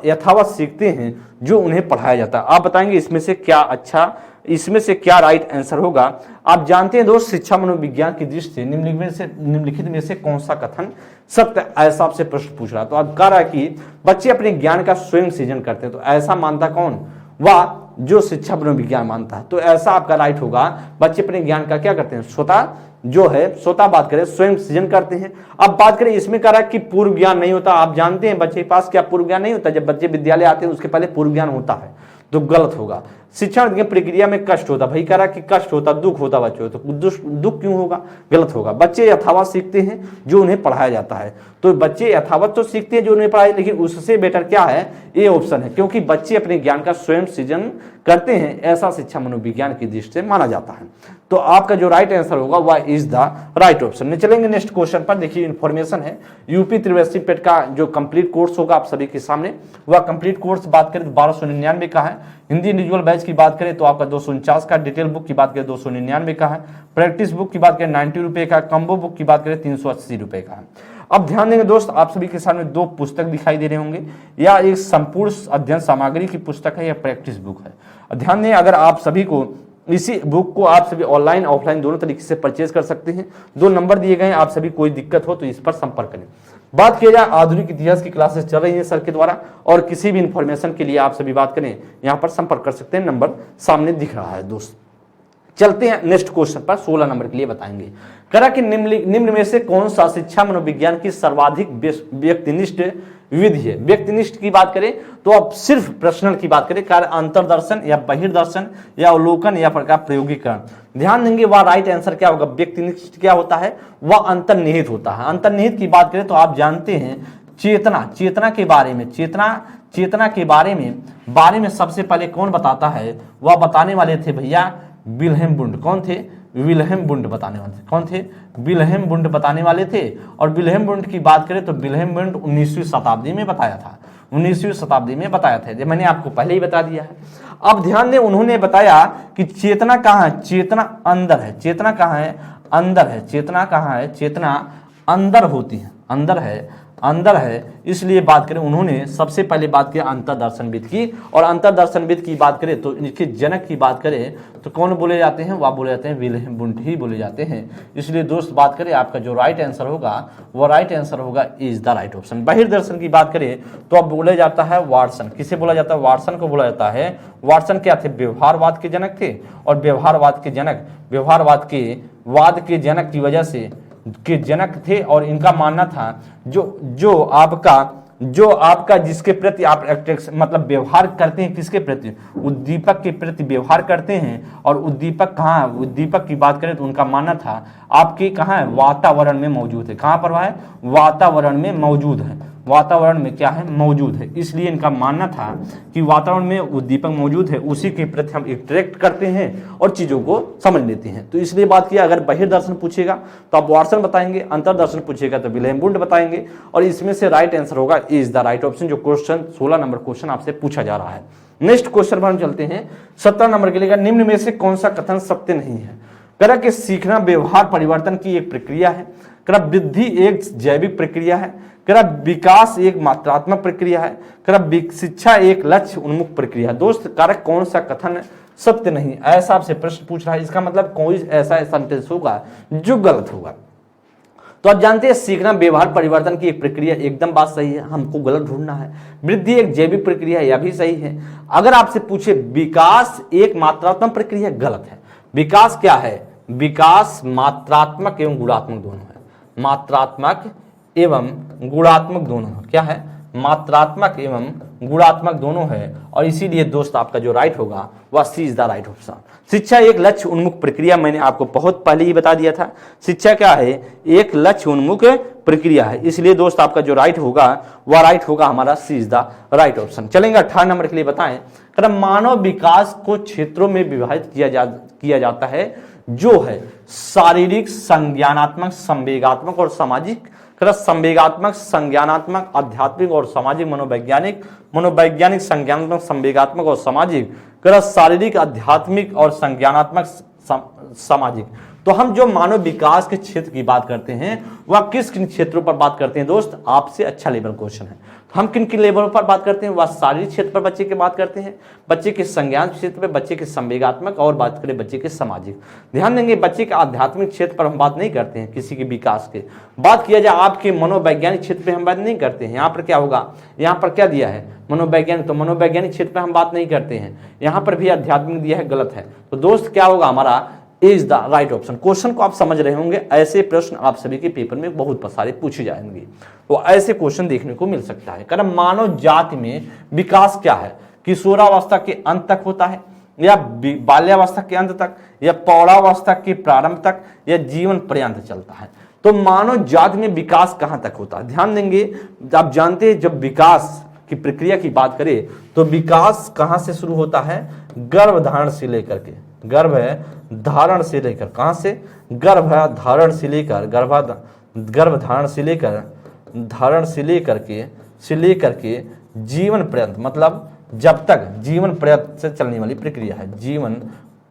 यथावत सीखते हैं जो उन्हें पढ़ाया जाता है। आप बताएंगे इसमें से क्या अच्छा, इसमें से क्या राइट आंसर होगा। आप जानते हैं दोस्त, शिक्षा मनोविज्ञान की दृष्टि से निम्नलिखित में से कौन सा कथन सत्य, ऐसा आपसे प्रश्न पूछ रहा। तो आप कह रहा है कि बच्चे अपने ज्ञान का स्वयं सृजन करते हैं, तो ऐसा मानता कौन, वह जो शिक्षा मनोविज्ञान मानता है। तो ऐसा आपका राइट होगा, बच्चे अपने ज्ञान का क्या करते हैं, स्वतः बात करें स्वयं सृजन करते हैं। अब बात करें इसमें कह रहा है कि पूर्व ज्ञान नहीं होता। आप जानते हैं बच्चे के पास क्या पूर्व ज्ञान नहीं होता, जब बच्चे विद्यालय आते हैं उसके पहले पूर्व ज्ञान होता है, तो गलत होगा। शिक्षण की प्रक्रिया में कष्ट होता, भाई कह रहा कि कष्ट होता, दुख होता बच्चों, तो दुख क्यों होगा, गलत होगा। बच्चे यथावत सीखते हैं जो उन्हें पढ़ाया जाता है। तो बच्चे यथावत तो सीखते हैं जो उन्हें पढ़ाया, लेकिन उससे बेटर क्या है, ये ऑप्शन है, क्योंकि बच्चे अपने ज्ञान का स्वयं सृजन करते हैं, ऐसा शिक्षा मनोविज्ञान की दृष्टि से माना जाता है। तो आपका जो राइट आंसर होगा वह इज द राइट ऑप्शन में। चलेंगे नेक्स्ट क्वेश्चन पर। देखिए इन्फॉर्मेशन है, यूपी त्रिवर्षीय पेट का जो कंप्लीट कोर्स होगा आप सभी के सामने, वह कंप्लीट कोर्स बात करें तो 1299 का है। हिंदी इंडिविजुअल बैच की बात करें तो आपका 249 का, डिटेल बुक की बात करें 299 का है, प्रैक्टिस बुक की बात करें 90 रुपए का, कम्बो बुक की बात करें 380 रुपए का है। अब ध्यान देंगे दोस्त, आप सभी के सामने दो पुस्तक दिखाई दे रहे होंगे, या एक संपूर्ण अध्ययन सामग्री की पुस्तक है या प्रैक्टिस बुक है। ध्यान दें, अगर आप सभी को इसी बुक को आप सभी ऑनलाइन ऑफलाइन दोनों तरीके से परचेज कर सकते हैं। 2 नंबर दिए गए हैं, आप सभी कोई दिक्कत हो तो इस पर संपर्क करें। बात किया जाए आधुनिक इतिहास की क्लासेस चल रही है सर के द्वारा, और किसी भी इंफॉर्मेशन के लिए आप सभी बात करें यहाँ पर संपर्क कर सकते हैं, नंबर सामने दिख रहा है दोस्त। चलते हैं नेक्स्ट क्वेश्चन पर, 16 नंबर के लिए बताएंगे। करा कि निम्न में से कौन सा शिक्षा मनोविज्ञान की सर्वाधिक व्यक्तिनिष्ठ विधि है। व्यक्तिनिष्ठ की बात करें तो अब सिर्फ प्रश्नल की बात करें, कार्य अंतरदर्शन या बहिर्दर्शन या अवलोकन या प्रकार प्रयोगीकरण। ध्यान देंगे वह राइट आंसर क्या होगा। व्यक्तिनिष्ठ क्या होता है, वह अंतर्निहित होता है। अंतर्निहित की बात करें तो आप जानते हैं चेतना के बारे में, चेतना के बारे में सबसे पहले कौन बताता है, वह बताने वाले थे भैया विल्हेम वुंड। कौन थे, विल्हेम वुंड बताने वाले थे। कौन थे, विल्हेम वुंड बताने वाले थे। और विल्हेम वुंड की बात करें तो विल्हेम वुंड 19वीं शताब्दी में बताया था, 19वीं शताब्दी में बताया था, जो मैंने आपको पहले ही बता दिया है। अब ध्यान दें, उन्होंने बताया कि चेतना कहाँ है, चेतना अंदर है। चेतना कहाँ है, अंदर है। चेतना कहाँ है, चेतना अंदर होती है, अंदर है। इसलिए बात करें, उन्होंने सबसे पहले बात की अंतर्दर्शनविद की, और अंतर्दर्शनविद की बात करें तो इनके जनक की बात करें तो कौन बोले जाते हैं, वह बोले जाते हैं विल्हेम वुंड ही बोले जाते हैं। इसलिए दोस्त बात करें, आपका जो राइट आंसर होगा वो राइट आंसर होगा इज द राइट ऑप्शन। बहिर्दर्शन की बात करें तो अब बोला जाता है वाटसन। किसे बोला जाता है, वाटसन को बोला जाता है। वाटसन क्या थे, व्यवहारवाद के जनक थे, और व्यवहारवाद के जनक की वजह से के जनक थे, और इनका मानना था जो आपका जिसके प्रति आप मतलब व्यवहार करते हैं, किसके प्रति, उद्दीपक के प्रति व्यवहार करते हैं। और उद्दीपक की बात करें तो उनका मानना था आपके कहाँ है, वातावरण में मौजूद है। कहाँ पर वह है, वातावरण में मौजूद है, वातावरण में क्या है, मौजूद है। इसलिए इनका मानना था कि वातावरण में उद्दीपक मौजूद है, उसी के प्रति हम इंटरेक्ट करते हैं और चीजों को समझ लेते हैं। तो इसलिए बात किया, अगर बहिर्दर्शन पूछेगा तो आप वाटसन बताएंगे, अंतरदर्शन पूछेगा तो विल्हेम वुंड बताएंगे, और इसमें से राइट आंसर होगा इज द राइट ऑप्शन, जो क्वेश्चन 16 नंबर क्वेश्चन आपसे पूछा जा रहा है। नेक्स्ट क्वेश्चन पर हम चलते हैं, 17 नंबर के लिए। निम्न में से कौन सा कथन सत्य नहीं है। करा कि सीखना व्यवहार परिवर्तन की एक प्रक्रिया है। करा वृद्धि एक जैविक प्रक्रिया है। करा विकास एक मात्रात्मक प्रक्रिया है। करा शिक्षा एक लक्ष्य उन्मुख प्रक्रिया है। दोस्त कारक कौन सा कथन सत्य नहीं, ऐसा आपसे प्रश्न पूछ रहा है। इसका मतलब कोई ऐसा सेंटेंस होगा जो गलत होगा। तो आप जानते हैं सीखना व्यवहार परिवर्तन की एक प्रक्रिया, एकदम बात सही है, हमको गलत ढूंढना है। वृद्धि एक जैविक प्रक्रिया, यह भी सही है। अगर आपसे पूछे विकास एक मात्रात्मक प्रक्रिया, गलत है। विकास क्या है? विकास मात्रात्मक एवं गुणात्मक दोनों है। मात्रात्मक एवं गुणात्मक दोनों है। क्या है? मात्रात्मक एवं गुणात्मक दोनों है, और इसीलिए दोस्त आपका जो राइट होगा वह C is the right option. शिक्षा एक लक्ष्य उन्मुख प्रक्रिया, मैंने आपको बहुत पहले ही बता दिया था। शिक्षा क्या है? एक लक्ष्य उन्मुख प्रक्रिया है, इसलिए दोस्त आपका जो राइट होगा वह राइट होगा हमारा सी इज द राइट ऑप्शन। चलेंगे 18 नंबर के लिए, बताएं मानव विकास को क्षेत्रों में विभाजित किया जाता है, जो है शारीरिक, संज्ञानात्मक, संवेगात्मक और सामाजिक। संवेगात्मक, संज्ञानात्मक, आध्यात्मिक और सामाजिक, मनोवैज्ञानिक, संज्ञानात्मक, संवेगात्मक और सामाजिक, शारीरिक, आध्यात्मिक और संज्ञानात्मक, सामाजिक। तो हम जो मानव विकास के क्षेत्र की बात करते हैं वह किस किन क्षेत्रों पर बात करते हैं दोस्त? आपसे अच्छा लेवल क्वेश्चन है। हम किन किन लेवलों पर बात करते हैं? वह शारीरिक क्षेत्र पर बच्चे की बात करते हैं, बच्चे के संज्ञान क्षेत्र पर, बच्चे के संवेगात्मक, और बात करें बच्चे के सामाजिक। ध्यान देंगे, बच्चे के आध्यात्मिक क्षेत्र पर हम बात नहीं करते हैं किसी के विकास के। बात किया जाए आपके मनोवैज्ञानिक क्षेत्र पे हम बात नहीं करते हैं। यहाँ पर क्या होगा? यहाँ पर क्या दिया है? मनोवैज्ञानिक, तो मनोवैज्ञानिक क्षेत्र पे हम बात नहीं करते हैं। यहाँ पर भी आध्यात्मिक दिया है, गलत है। तो दोस्त क्या होगा हमारा? Is the right option. Question को आप समझ रहे होंगे, ऐसे प्रश्न आप सभी के पेपर में बहुत सारे पूछे जाएंगे, तो ऐसे क्वेश्चन देखने को मिल सकता है। कारण मानव जाति में विकास क्या है? किशोरावस्था के अंत तक होता है, या बाल्यावस्था के अंत तक, या पौरावस्था के प्रारंभ तक, या जीवन पर्यंत चलता है? तो मानव जाति में विकास कहां तक होता है? ध्यान देंगे, आप जानते हैं जब विकास की प्रक्रिया की बात करें तो विकास कहां से शुरू होता है? गर्भधारण से लेकर के, गर्भधारण से लेकर, कहां से? गर्भधारण से लेकर, गर्भधारण से लेकर, धारण से लेकर के जीवन पर्यंत, मतलब जब तक जीवन पर्यंत से चलने वाली प्रक्रिया है। जीवन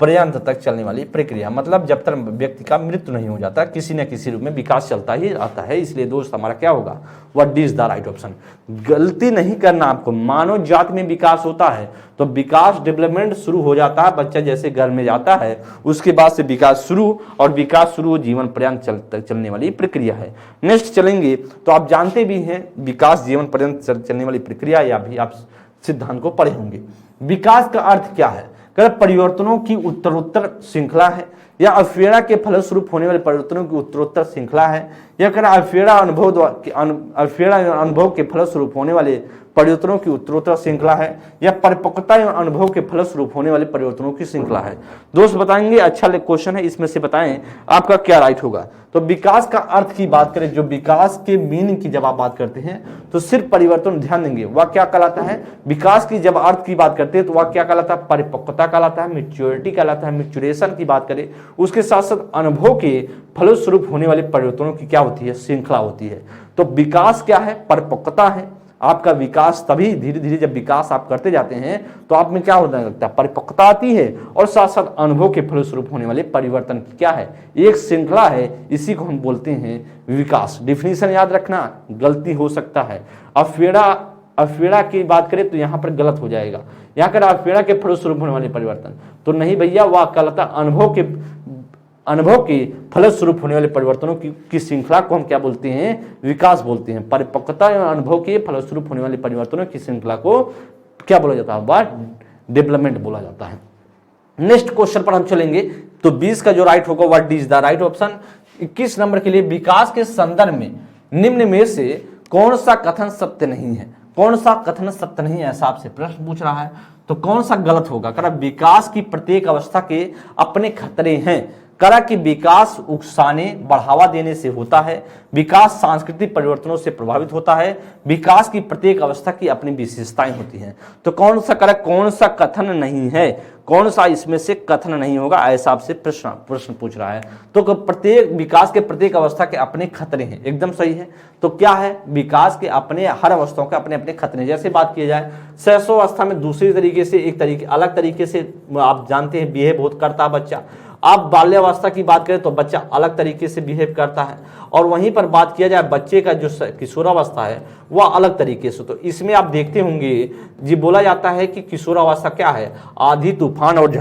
पर्यंत तक चलने वाली प्रक्रिया, मतलब जब तक व्यक्ति का मृत्यु नहीं हो जाता, किसी न किसी रूप में विकास चलता ही आता है। इसलिए दोस्त हमारा क्या होगा? What is the right option. गलती नहीं करना आपको। मानव जाति में विकास होता है तो विकास, डेवलपमेंट शुरू हो जाता है, बच्चा जैसे घर में जाता है उसके बाद से विकास शुरू, और विकास शुरू जीवन पर्यंत चलने वाली प्रक्रिया है। नेक्स्ट चलेंगे तो आप जानते भी हैं विकास जीवन पर्यंत चलने वाली प्रक्रिया, या भी आप सिद्धांत को पढ़े होंगे। विकास का अर्थ क्या है? परिवर्तनों की उत्तरोत्तर श्रृंखला है, या अल्फेड़ा के फलस्वरूप होने वाले परिवर्तनों की उत्तरोत्तर श्रृंखला है, या अल्फेड़ा अनुभव के फलस्वरूप होने वाले परिवर्तनों की उत्तरोत्तर श्रृंखला है, या परिपक्वता एवं अनुभव के फलस्वरूप होने वाले परिवर्तनों की श्रृंखला है? दोस्त बताएंगे, अच्छा क्वेश्चन है, इसमें से बताएं आपका क्या राइट होगा। तो विकास का अर्थ की बात करें, जो विकास के मीनिंग की जब आप बात करते हैं तो सिर्फ परिवर्तन, ध्यान देंगे, वह क्या कहलाता है? विकास की जब अर्थ की बात करते हैं तो वह क्या कहलाता है? परिपक्वता कहलाता है, मैच्योरिटी कहलाता है, मैच्योरेशन की बात करें। उसके साथ साथ अनुभव के फलस्वरूप होने वाले परिवर्तनों की क्या होती है? श्रृंखला होती है। तो विकास क्या है? परिपक्वता है। आपका विकास तभी धीरे धीरे जब विकास आप करते जाते हैं तो आप में क्या होने लगता है? परिपक्वता आती है, और साथ साथ अनुभव के फलस्वरूप होने वाले परिवर्तन की क्या है? एक श्रृंखला है, इसी को हम बोलते हैं विकास। डिफिनीशन याद रखना, गलती हो सकता है। अल्फेड़ा की बात करें तो यहां पर गलत हो जाएगा, यहाँ कर अल्फेड़ा के फलस्वरूप होने वाले परिवर्तन तो नहीं भैया, वह कहलाता अनुभव के फलस्वरूप होने वाले परिवर्तनों की श्रृंखला को हम क्या बोलते हैं? विकास बोलते हैं। परिपक्वता एवं अनुभव के फलस्वरूप होने वाले परिवर्तनों की श्रृंखला को क्या बोला जाता है? वह डेवलपमेंट बोला जाता है। नेक्स्ट क्वेश्चन पर हम चलेंगे तो 20 का जो राइट होगा what is the right option. 21 number के लिए, विकास के संदर्भ में निम्न में से कौन सा कथन सत्य नहीं है? कौन सा कथन सत्य नहीं है, ऐसा आपसे प्रश्न पूछ रहा है, तो कौन सा गलत होगा? विकास की प्रत्येक अवस्था के अपने खतरे हैं। कि विकास उकसाने, बढ़ावा देने से होता है, विकास सांस्कृतिक परिवर्तनों से प्रभावित होता है, विकास की प्रत्येक अवस्था की अपनी विशेषताएं होती हैं। तो कौन सा कथन नहीं है? कौन सा इसमें से कथन नहीं होगा, ऐसा आपसे प्रश्न पूछ रहा है। तो प्रत्येक विकास के प्रत्येक अवस्था के अपने खतरे हैं, एकदम सही है। तो क्या है? विकास के अपने, हर अवस्थाओं के अपने अपने खतरे। जैसे बात की जाए शैशव अवस्था में दूसरी तरीके से, अलग तरीके से आप जानते हैं बिहेव बहुत करता बच्चा। आप बाल्यावस्था की बात करें तो बच्चा अलग तरीके से बिहेव करता है, और वहीं पर बात किया जाए बच्चे का जो किशोरावस्था है वह अलग तरीके से। तो इसमें आप देखते होंगे जी, बोला जाता है कि किशोरावस्था क्या है, आंधी तूफान और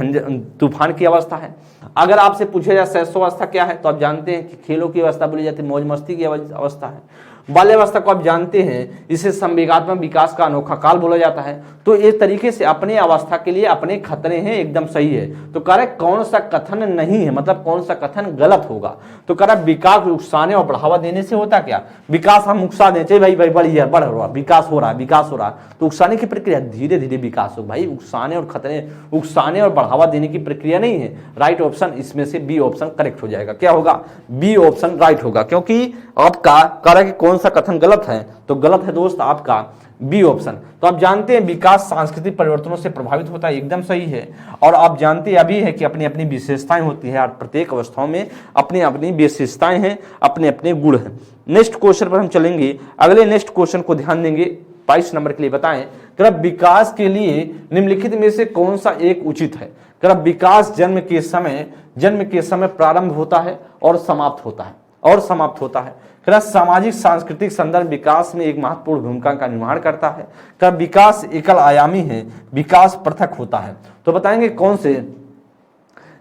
तूफान की अवस्था है। अगर आपसे पूछा जाए शैशवावस्था क्या है, तो आप जानते हैं कि खेलों की अवस्था बोली जाती है, मौज मस्ती की अवस्था है। बाल्यावस्था को आप जानते हैं इसे संवेगात्मक विकास का अनोखा काल बोला जाता है। तो इस तरीके से अपने अवस्था के लिए अपने खतरे हैं, एकदम सही है। तो कह रहे कौन सा कथन नहीं है, मतलब कौन सा कथन गलत होगा। तो कह रहा विकास उकसाने और बढ़ावा देने से होता क्या, विकास हम उकसा दें, चाहिए भाई भाई बढ़िया बढ़ रहा, विकास हो रहा है, विकास हो रहा है, तो उकसाने की प्रक्रिया धीरे धीरे विकास हो भाई। उकसाने और खतरे, उकसाने और बढ़ावा देने की प्रक्रिया नहीं है। राइट ऑप्शन इसमें से बी ऑप्शन करेक्ट हो जाएगा। क्या होगा, बी ऑप्शन राइट होगा, क्योंकि आपका कह रहा है कि कौन सा कथन गलत है, तो गलत है दोस्त आपका बी ऑप्शन। तो आप जानते हैं विकास सांस्कृतिक परिवर्तनों से प्रभावित होता है, एकदम सही है। और आप जानते अभी है कि अपनी अपनी विशेषताएं होती है, और प्रत्येक अवस्थाओं में अपनी अपनी विशेषताएं हैं, अपने अपने गुण हैं। नेक्स्ट क्वेश्चन पर हम चलेंगे। अगले नेक्स्ट क्वेश्चन को ध्यान देंगे, 22 नंबर के लिए बताएं, विकास के लिए निम्नलिखित में से कौन सा एक उचित है। विकास जन्म के समय प्रारंभ होता है और समाप्त होता है। सामाजिक सांस्कृतिक संदर्भ विकास में एक महत्वपूर्ण भूमिका का निर्वहन करता है। विकास एकल आयामी है, विकास पृथक होता है। तो बताएंगे कौन से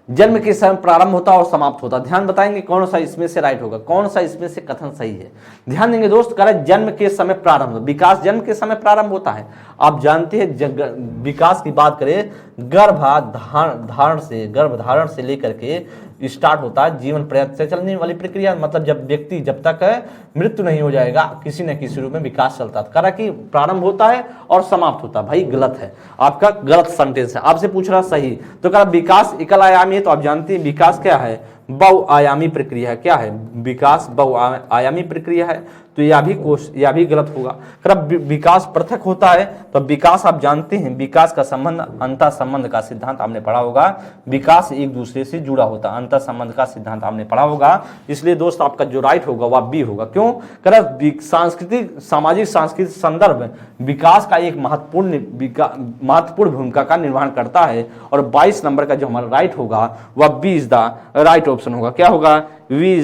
जन्म के समय प्रारंभ होता और समाप्त होता, ध्यान बताएंगे कौन सा इसमें से राइट होगा, कौन सा इसमें से कथन सही है। ध्यान देंगे दोस्त, कह रहे जन्म के समय प्रारंभ, विकास जन्म के समय प्रारंभ होता है। आप जानते हैं विकास की बात करें गर्भधारण से लेकर के स्टार्ट होता है जीवन पर्यंत से चलने वाली प्रक्रिया, मतलब जब तक मृत्यु नहीं हो जाएगा किसी न किसी रूप में विकास चलता है। कह कि प्रारंभ होता है और समाप्त होता है, भाई गलत है, आपका गलत सेंटेंस है। आपसे पूछ रहा सही, तो कह विकास एकल आयामी है, तो आप जानते हैं विकास क्या है, बहुआयामी प्रक्रिया है। क्या है, विकास बहुआयामी प्रक्रिया है, तो यह भी गलत होगा। विकास पृथक होता है, तो विकास आप जानते हैं विकास का संबंध अंतर संबंध का सिद्धांत आपने पढ़ा होगा, विकास एक दूसरे से जुड़ा होता है, अंतर संबंध का सिद्धांत आपने पढ़ा होगा। इसलिए दोस्त आपका जो राइट होगा वह बी होगा। क्यों, सामाजिक सांस्कृतिक संदर्भ विकास का एक महत्वपूर्ण भूमिका का निर्वहन करता है, और 22 नंबर का जो हमारा राइट होगा वह B is the right option होगा। क्या होगा, B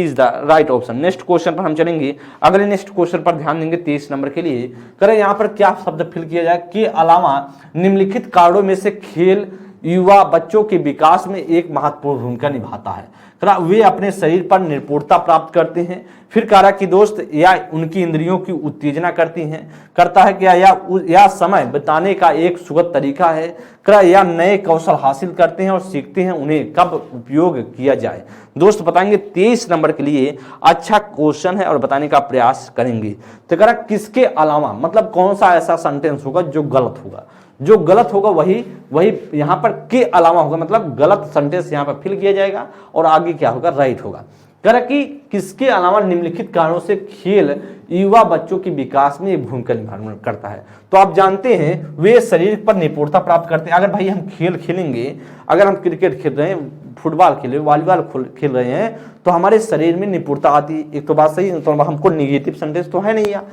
is the right option. Next question पर हम चलेंगे। अगले नेक्स्ट क्वेश्चन पर ध्यान देंगे 23 नंबर के लिए। करें यहाँ पर क्या शब्द फिल किया जाए, के अलावा निम्नलिखित कारणों में से खेल युवा बच्चों के विकास में एक महत्वपूर्ण भूमिका निभाता है। वे अपने शरीर पर निपुणता प्राप्त करते हैं। फिर कह रहा कि दोस्त या उनकी इंद्रियों की उत्तेजना करता है क्या, या समय बिताने का एक सुगत तरीका है, या नए कौशल हासिल करते हैं और सीखते हैं उन्हें कब उपयोग किया जाए। दोस्त बताएंगे 23 नंबर के लिए अच्छा क्वेश्चन है और बताने का प्रयास करेंगे। तो कह रहा किसके अलावा, मतलब कौन सा ऐसा सेंटेंस होगा जो गलत होगा, जो गलत होगा वही यहाँ पर के अलावा होगा, मतलब गलत सेंटेंस यहाँ पर फिल किया जाएगा और आगे क्या होगा, राइट होगा। कह रहा कि किसके अलावा निम्नलिखित कारणों से खेल युवा बच्चों के विकास में एक भूमिका निर्वहन करता है। तो आप जानते हैं वे शरीर पर निपुणता प्राप्त करते हैं। अगर भाई हम खेल खेलेंगे, अगर हम क्रिकेट खेल रहे हैं, फुटबॉल खेल रहे हैं, वॉलीबॉल खेल रहे हैं, तो हमारे शरीर में निपुणता आती है। एक तो बात सही है, तो हमको निगेटिव सेंटेंस तो है नहीं यार,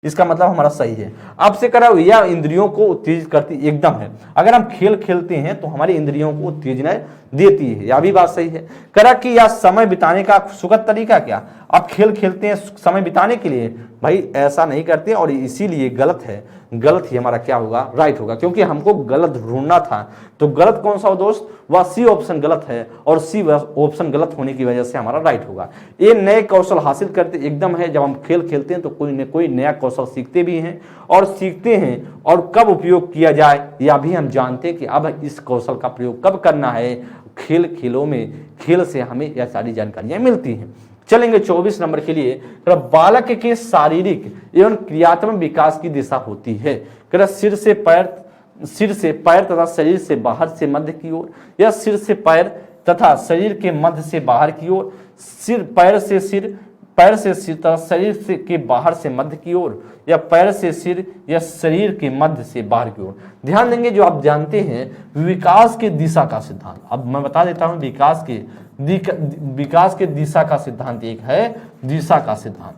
इसका मतलब हमारा सही है। आपसे करा यह इंद्रियों को उत्तेजित करती, एकदम है। अगर हम खेल खेलते हैं तो हमारी इंद्रियों को उत्तेजना देती है, यह भी बात सही है। करा कि यह समय बिताने का सुगत तरीका क्या, आप खेल खेलते हैं समय बिताने के लिए, भाई ऐसा नहीं करते और इसीलिए गलत है। गलत ही हमारा क्या होगा, राइट होगा, क्योंकि हमको गलत ढूंढना था। तो गलत कौन सा हो दोस्त, वह सी ऑप्शन गलत है, और सी ऑप्शन गलत होने की वजह से हमारा राइट होगा। ये नए कौशल हासिल करते, एकदम है। जब हम खेल खेलते हैं तो कोई न कोई नया कौशल सीखते भी हैं और कब उपयोग किया जाए यह भी हम जानते हैं कि अब इस कौशल का प्रयोग कब करना है। खेल से हमें यह सारी जानकारियां मिलती हैं। चलेंगे 24 नंबर के लिए। बालक के शारीरिक एवं क्रियात्मक विकास की दिशा होती है, सिर से पैर तथा शरीर से बाहर से मध्य की ओर, या सिर से पैर तथा शरीर के मध्य से बाहर की ओर, पैर से सिर तथा शरीर से के बाहर से मध्य की ओर, या पैर से सिर या शरीर के मध्य से बाहर की ओर। ध्यान देंगे जो आप जानते हैं विकास के दिशा का सिद्धांत, अब मैं बता देता हूं विकास के दिशा का सिद्धांत एक है दिशा का सिद्धांत।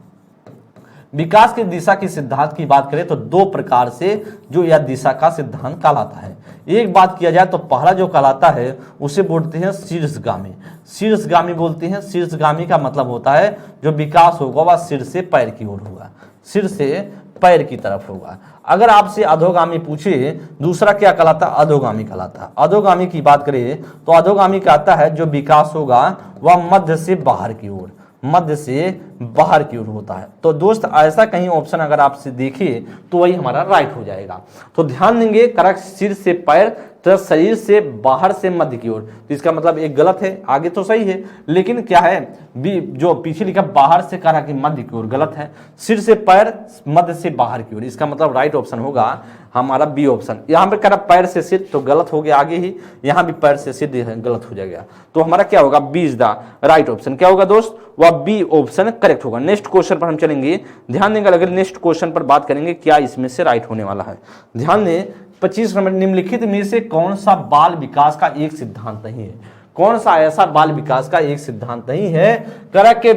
विकास की दिशा की सिद्धांत की बात करें तो दो प्रकार से जो यह दिशा का सिद्धांत कहलाता है। एक बात किया जाए तो पहला जो कहलाता है उसे बोलते हैं शीर्षगामी। शीर्षगामी बोलते हैं, शीर्षगामी का मतलब होता है जो विकास होगा वह सिर से पैर की ओर होगा, सिर से पैर की तरफ होगा। अगर आपसे अधोगामी पूछे दूसरा क्या कहलाता है, अधोगामी कहलाता है। अधोगामी की बात करें तो अधोगामी कहता है जो विकास होगा वह मध्य से बाहर की ओर, मध्य से बाहर की ओर होता है। तो दोस्त ऐसा कहीं ऑप्शन अगर आपसे देखिए तो वही हमारा राइट हो जाएगा। तो ध्यान देंगे, करेक्ट सिर से पैर तो शरीर से बाहर से मध्य की ओर, तो इसका मतलब एक गलत है, आगे तो सही है लेकिन क्या है बी जो पीछे लिखा बाहर से करा कि मध्य की ओर, गलत है। सिर से पैर मध्य से बाहर की ओर, इसका मतलब राइट ऑप्शन होगा हमारा बी ऑप्शन। यहाँ पे करा पैर से सिर तो गलत हो गया, आगे ही यहाँ भी पैर से सिर गलत हो जाएगा। तो हमारा क्या होगा, B is the right option. क्या होगा दोस्त, वह बी ऑप्शन करेक्ट होगा। नेक्स्ट क्वेश्चन पर हम चलेंगे, ध्यान देंगे। अगर नेक्स्ट क्वेश्चन पर बात करेंगे क्या इसमें से राइट होने वाला है, ध्यान दें। 25 नंबर, निम्नलिखित में से कौन सा बाल विकास का एक सिद्धांत नहीं है। कौन सा ऐसा बाल विकास का एक सिद्धांत नहीं है, करेक्ट के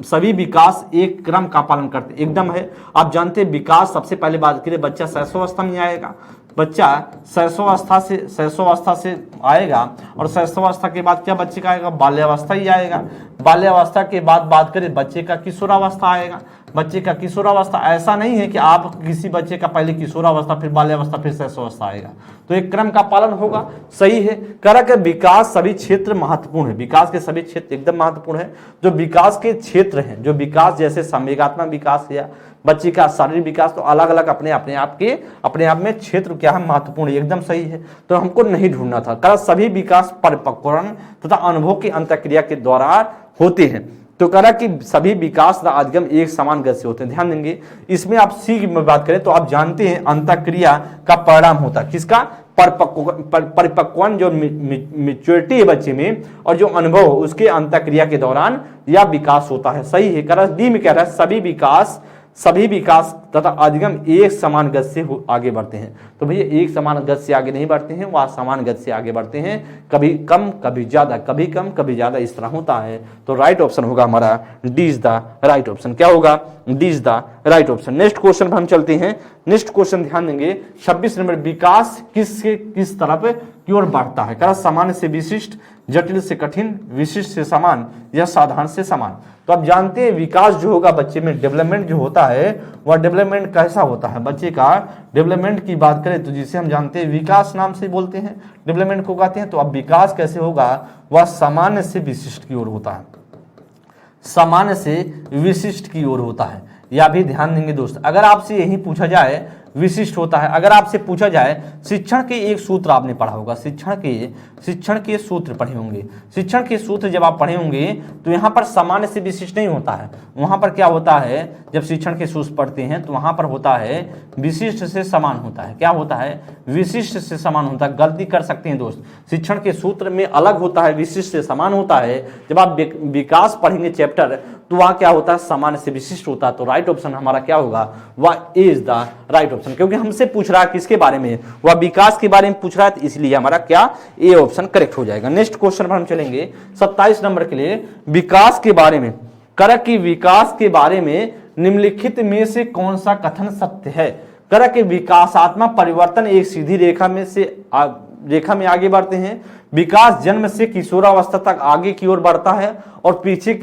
सभी विकास एक क्रम का पालन करते एकदम है। आप जानते हैं विकास सबसे पहले बात करें बच्चा शैशवावस्था में आएगा, बच्चा शैशवावस्था से आएगा और शैशवावस्था के बाद क्या बच्चे का आएगा, बाल्यावस्था ही आएगा। बाल्यावस्था के बाद बात करें बच्चे का किशोरावस्था आएगा, बच्चे का किशोरावस्था। ऐसा नहीं है कि आप किसी बच्चे का पहले किशोरावस्था फिर बाल्यावस्था फिर शैशवावस्था आएगा, तो एक क्रम का पालन होगा, सही है। करक विकास सभी क्षेत्र महत्वपूर्ण है, विकास के सभी क्षेत्र एकदम महत्वपूर्ण है। जो विकास के क्षेत्र हैं, जो विकास जैसे संवेगात्मक विकास या बच्चे का शारीरिक विकास, तो अलग अलग अपने आप में क्षेत्र क्या है, महत्वपूर्ण, एकदम सही है। तो हमको नहीं ढूंढना था। कर सभी विकास परिपक्वरण तथा अनुभव की अंतःक्रिया के द्वारा होते हैं। तो करा कि सभी विकास तथा अधिगम एक समान गति से होते हैं। ध्यान देंगे, इसमें आप सी में बात करें तो आप जानते हैं अंतःक्रिया का परिणाम होता है किसका, परिपक्वन जो मेच्योरिटी है बच्चे में और जो अनुभव उसके अंतःक्रिया के दौरान यह विकास होता है, सही है। करा डी में कह रहा है सभी विकास तथा अधिगम एक समान गति से आगे बढ़ते हैं। तो भैया एक समान गति से आगे नहीं बढ़ते हैं, वह समान गति से आगे बढ़ते हैं, कभी कम कभी ज्यादा, कभी कम कभी ज्यादा, इस तरह होता है। तो राइट ऑप्शन होगा हमारा D is the right option. क्या होगा, D is the right option. Next question पर हम चलते हैं। नेक्स्ट क्वेश्चन ध्यान देंगे 26 नंबर, विकास किस तरफ की ओर बढ़ता है। करा सामान्य से विशिष्ट, जटिल से कठिन, विशिष्ट से समान या साधारण से समान। तो आप जानते हैं विकास जो होगा बच्चे में, डेवलपमेंट जो होता है वह डेवलपमेंट कैसा होता है, बच्चे का डेवलपमेंट की बात करें तो जिसे हम जानते हैं विकास नाम से बोलते हैं, डेवलपमेंट को कहते हैं। तो अब विकास कैसे होगा, वह सामान्य से विशिष्ट की ओर होता है, सामान्य से विशिष्ट की ओर होता है। यह भी ध्यान देंगे दोस्त। अगर आपसे यही पूछा जाए विशिष्ट होता है, अगर आपसे पूछा जाए शिक्षण के एक सूत्र आपने पढ़ा होगा, शिक्षण के सूत्र पढ़े होंगे। शिक्षण के सूत्र जब आप पढ़े होंगे तो यहाँ पर सामान्य से विशिष्ट नहीं होता है, वहाँ पर क्या होता है, जब शिक्षण के सूत्र पढ़ते हैं तो वहाँ पर होता है विशिष्ट से समान होता है। क्या होता है, विशिष्ट से समान होता है। गलती कर सकते हैं दोस्त, शिक्षण के सूत्र में अलग होता है, विशिष्ट से समान होता है। जब आप विकास पढ़ेंगे चैप्टर तो वहाँ क्या होता है, सामान्य से विशिष्ट होता है। तो राइट ऑप्शन हमारा क्या होगा, वह इज द राइट ऑप्शन, क्योंकि हमसे पूछ रहा है किसके बारे में, वह विकास के बारे में पूछ रहा है, तो इसलिए हमारा क्या ए ऑप्शन करेक्ट हो जाएगा। नेक्स्ट क्वेश्चन पर हम चलेंगे 27 नंबर के लिए, विकास के बारे में। करेक्ट कि विकास के बारे में निम्नलिखित में से कौन सा कथन सत्य है। करेक्ट कि विकासात्मक परिवर्तन एक सीधी रेखा में आगे बढ़ते हैं। विकास जन्म से किशोरावस्था तक आगे की ओर बढ़ता है और पीछे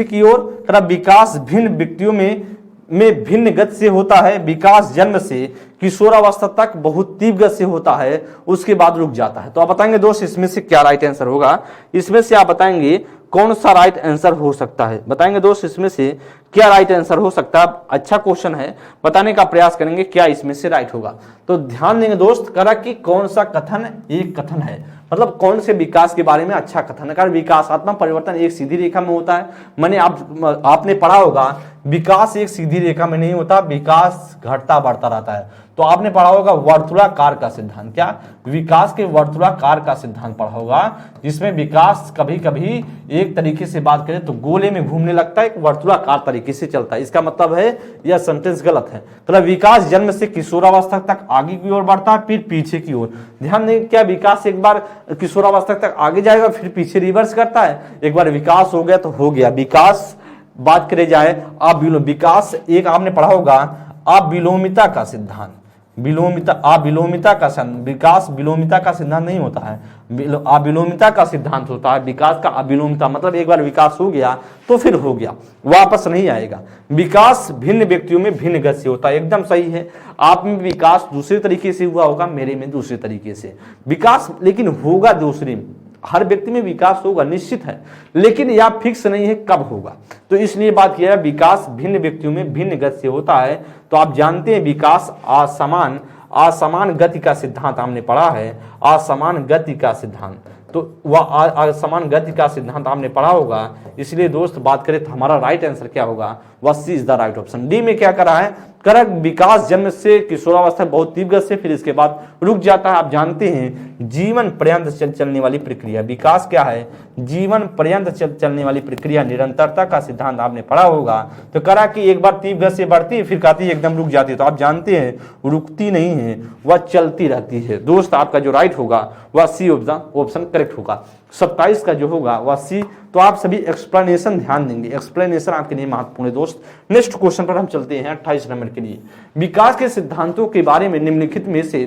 की ओर तरफ विकास भिन्न व्यक्तियों में भिन्न गति से होता है। विकास जन्म से किशोरावस्था तक बहुत तीव्र गति से होता है, उसके बाद रुक जाता है। तो आप बताएंगे दोस्त इसमें से क्या राइट आंसर होगा, इसमें से आप बताएंगे कौन सा राइट आंसर हो सकता है। बताएंगे दोस्त इसमें से क्या राइट आंसर हो सकता है। अच्छा क्वेश्चन है, बताने का प्रयास करेंगे क्या इसमें से राइट होगा। तो ध्यान देंगे दोस्त, करा कि कौन सा कथन एक कथन है, मतलब कौन से विकास के बारे में अच्छा कथन है। कारण विकासात्मक परिवर्तन एक सीधी रेखा में होता है। मैंने आपने पढ़ा होगा विकास एक सीधी रेखा में नहीं होता, विकास घटता बढ़ता रहता है। तो आपने पढ़ा होगा वर्तुलाकार का सिद्धांत, क्या विकास के वर्तुलाकार का सिद्धांत पढ़ा होगा, जिसमें विकास कभी कभी एक तरीके से बात करें तो गोले में घूमने लगता है, एक वर्तुलाकार तरीके से चलता है। इसका मतलब है यह सेंटेंस गलत है। तो विकास जन्म से किशोरावस्था तक आगे की ओर बढ़ता है, फिर पीछे की ओर। ध्यान दें, क्या विकास एक बार किशोरावस्था तक आगे जाएगा फिर पीछे रिवर्स करता है। एक बार विकास हो गया तो हो गया, विकास बात करे जाए विकास, एक आपने पढ़ा होगा अविलोमिता का सिद्धांत, अविलोमिता का विकास विलोमिता का सिद्धांत नहीं होता है, अविलोमिता का सिद्धांत होता है। विकास का अविलोमिता मतलब एक बार विकास हो गया तो फिर हो गया, वापस नहीं आएगा। विकास भिन्न व्यक्तियों में भिन्न गति से होता है, एकदम सही है। आप में विकास दूसरे तरीके से हुआ होगा, मेरे में दूसरे तरीके से विकास, लेकिन होगा दूसरे। हर व्यक्ति में विकास होगा निश्चित है, लेकिन यह फिक्स नहीं है कब होगा। तो इसलिए बात किया है विकास भिन्न व्यक्तियों में भिन्न गति से होता है। तो आप जानते हैं विकास असमान गति का सिद्धांत हमने पढ़ा है, असमान गति का सिद्धांत। तो वह असमान गति का सिद्धांत आपने पढ़ा होगा। इसलिए दोस्त बात करें तो हमारा राइट आंसर क्या होगा, वह C is the right option. D में क्या करा है, कर विकास जन्म से किशोरावस्था बहुत तीव्र गति से, फिर इसके बाद रुक जाता है। आप जानते हैं जीवन पर्यंत चलने वाली प्रक्रिया, विकास क्या है, जीवन पर्यंत चलने वाली प्रक्रिया, निरंतरता का सिद्धांत आपने पढ़ा होगा। तो करा कि एक बार तीव्र गति से बढ़ती है, फिर कहती है एकदम रुक जाती है। तो आप जानते हैं रुकती नहीं है, वह चलती रहती है। दोस्त आपका जो राइट होगा वह सी ऑप्शन करेक्ट होगा। 27 का जो होगा वह सी। तो आप सभी एक्सप्लेनेशन ध्यान देंगे, एक्सप्लेनेशन आपके लिए महत्वपूर्ण है दोस्त। नेक्स्ट क्वेश्चन पर हम चलते हैं 28 नंबर के लिए। विकास के सिद्धांतों के बारे में निम्नलिखित में से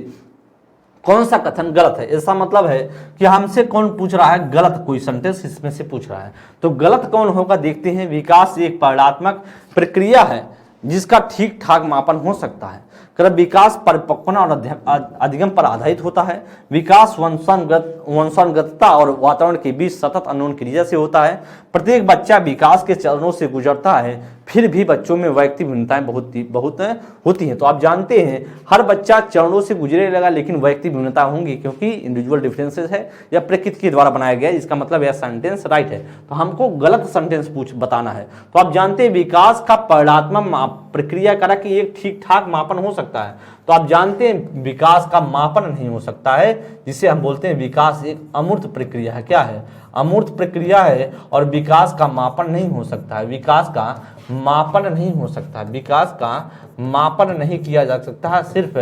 कौन सा कथन गलत है। ऐसा मतलब है कि हमसे कौन पूछ रहा है, गलत कोई सेंटेंस इसमें से पूछ रहा है। तो गलत कौन होगा देखते हैं। विकास एक परिणात्मक प्रक्रिया है जिसका ठीक ठाक मापन हो सकता है। विकास परिपक्वता और अधिगम पर आधारित होता है। विकास वंशानुगतता और वातावरण के बीच सतत अनून क्रिया से होता है। प्रत्येक बच्चा विकास के चरणों से गुजरता है, फिर भी बच्चों में वैयक्तिक भिन्नताएं बहुत होती हैं। तो आप जानते हैं हर बच्चा चरणों से गुजरेगा, लेकिन वैयक्तिक भिन्नता होंगी क्योंकि इंडिविजुअल डिफरेंसेस है या प्रकृति के द्वारा बनाया गया है। इसका मतलब यह सेंटेंस राइट है। तो हमको गलत सेंटेंस बताना है। तो आप जानते हैं विकास का परिणात्मक प्रक्रिया करा कि एक ठीक ठाक मापन हो सकता है। तो आप जानते हैं विकास का मापन नहीं हो सकता है, जिसे हम बोलते हैं विकास एक अमूर्त प्रक्रिया है। क्या है, अमूर्त प्रक्रिया है। और विकास का मापन नहीं हो सकता है, विकास का मापन नहीं हो सकता, विकास का मापन नहीं किया जा सकता है। सिर्फ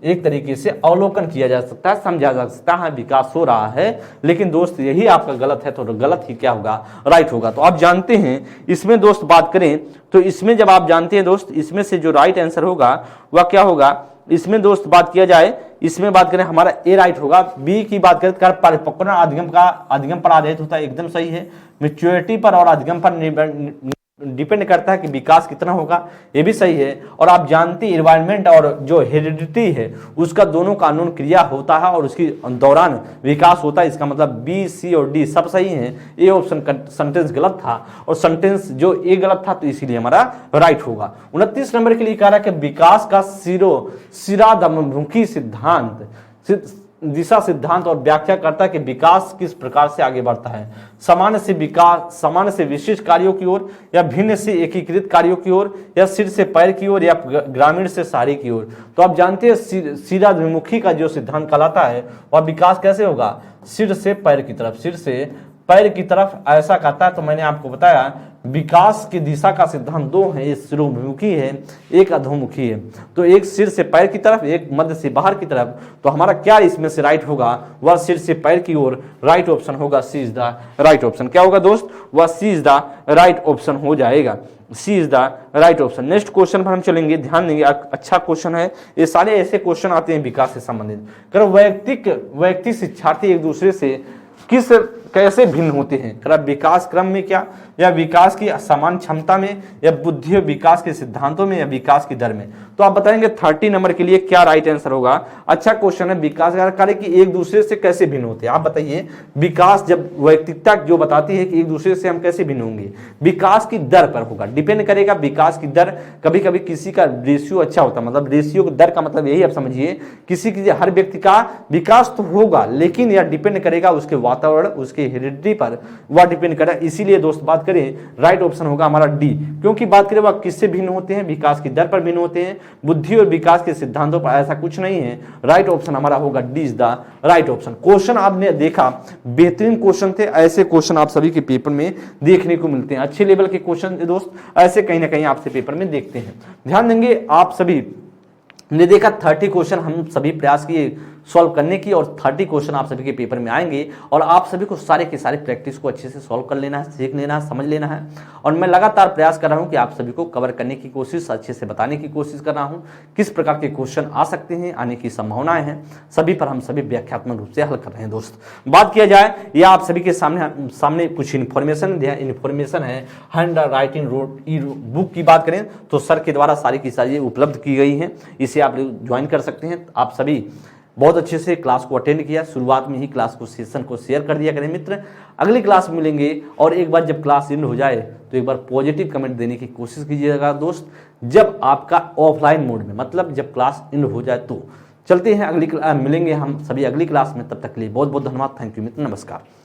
एक तरीके से अवलोकन किया जा सकता है, समझा जा सकता है विकास हो रहा है। लेकिन दोस्त यही आपका गलत है, तो गलत ही क्या होगा, राइट होगा। तो आप जानते हैं इसमें दोस्त बात करें तो इसमें जब आप जानते हैं दोस्त इसमें से जो राइट आंसर होगा वह क्या होगा। इसमें दोस्त बात किया जाए, इसमें बात करें हमारा ए राइट होगा। बी की बात करें कर परिपक्वता अधिगम पर आधारित होता है, एकदम सही है। मैच्योरिटी पर और अधिगम पर डिपेंड करता है कि विकास कितना होगा, ये भी सही है। और आप जानते हैं एनवायरनमेंट और जो हेरिडिटी है उसका दोनों कानून क्रिया होता है और उसके दौरान विकास होता है। इसका मतलब बी सी और डी सब सही हैं। ए ऑप्शन का सेंटेंस गलत था और सेंटेंस जो ए गलत था, तो इसीलिए हमारा राइट होगा। 29 नंबर के लिए कह रहा है कि विकास का सिरादमुखी सिद्धांत दिशा सिद्धांत और व्याख्या करता है कि विकास किस प्रकार से आगे बढ़ता है, सामान्य से विशिष्ट कार्यों की ओर, या भिन्न से एकीकृत कार्यों की ओर, या सिर से पैर की ओर, या ग्रामीण से शहरी की ओर। तो आप जानते हैं सिराभिमुखी का जो सिद्धांत कहलाता है वह विकास कैसे होगा, सिर से पैर की तरफ, सिर से पैर की तरफ ऐसा कहता है। तो मैंने आपको बताया विकास की दिशा का सिद्धांत दो है, एक सिरोमुखी है, एक अधोमुखी है। तो एक सिर से पैर की तरफ, एक मध्य से बाहर की तरफ। तो हमारा क्या इसमें से राइट होगा, वह सिर से पैर की ओर। राइट ऑप्शन होगा C is the right option. क्या होगा दोस्त, वह C is the right option हो जाएगा, C is the right option. Next question पर हम चलेंगे, ध्यान देंगे, अच्छा क्वेश्चन है। ये सारे ऐसे क्वेश्चन आते हैं विकास से संबंधित। व्यक्ति शिक्षार्थी एक दूसरे से कैसे भिन्न होते हैं, विकास क्रम में क्या, या विकास की समान क्षमता में, या बुद्धि और विकास के सिद्धांतों में, या विकास की दर में। तो आप बताएंगे 30 नंबर के लिए क्या राइट आंसर होगा। अच्छा क्वेश्चन है, विकास कार्य कि एक दूसरे से कैसे भिन्न होते हैं। आप बताइए विकास जब वैयक्तिकता जो बताती है कि एक दूसरे से हम कैसे भिन्न होंगे, विकास की दर पर होगा, डिपेंड करेगा विकास की दर। कभी कभी किसी का रेशियो अच्छा होता है, मतलब रेशियो दर का मतलब यही आप समझिए, हर व्यक्ति का विकास तो होगा, लेकिन यह डिपेंड करेगा उसके वातावरण, उसके हेरिडिटी पर, वह डिपेंड करेगा। इसीलिए दोस्त बात करें राइट ऑप्शन होगा हमारा डी, क्योंकि बात करें वह किससे भिन्न होते हैं, विकास की दर पर भिन्न होते हैं, बुद्धि और विकास के सिद्धांतों पर ऐसा कुछ नहीं है। राइट ऑप्शन हमारा होगा D is the right option. Question आपने देखा बेहतरीन क्वेश्चन थे, ऐसे क्वेश्चन आप सभी के पेपर में देखने को मिलते हैं। अच्छे लेवल के क्वेश्चन दोस्त ऐसे कहीं ना कहीं आपसे पेपर में देखते हैं। ध्यान देंगे आप सभी ने देखा 30 क्वेश्चन हम सभी प्रयास किए सॉल्व करने की, और 30 क्वेश्चन आप सभी के पेपर में आएंगे और आप सभी को सारे के सारे प्रैक्टिस को अच्छे से सॉल्व कर लेना है, सीख लेना है, समझ लेना है। और मैं लगातार प्रयास कर रहा हूं कि आप सभी को कवर करने की कोशिश, अच्छे से बताने की कोशिश कर रहा हूं, किस प्रकार के क्वेश्चन आ सकते हैं, आने की संभावनाएं हैं, सभी पर हम सभी व्याख्यात्मक रूप से हल कर रहे हैं। दोस्त, बात किया जाए या आप सभी के सामने कुछ इन्फॉर्मेशन है हैंड राइटिंग बुक की बात करें तो सर के द्वारा सारी की सारी उपलब्ध की गई हैं, इसे आप ज्वाइन कर सकते हैं। आप सभी बहुत अच्छे से क्लास को अटेंड किया, शुरुआत में ही क्लास को, सेशन को शेयर कर दिया करें मित्र। अगली क्लास में मिलेंगे और एक बार जब क्लास एंड हो जाए तो एक बार पॉजिटिव कमेंट देने की कोशिश कीजिएगा दोस्त, जब आपका ऑफलाइन मोड में, मतलब जब क्लास एंड हो जाए तो। चलते हैं मिलेंगे हम सभी अगली क्लास में, तब तक के लिए बहुत बहुत धन्यवाद। थैंक यू मित्र, नमस्कार।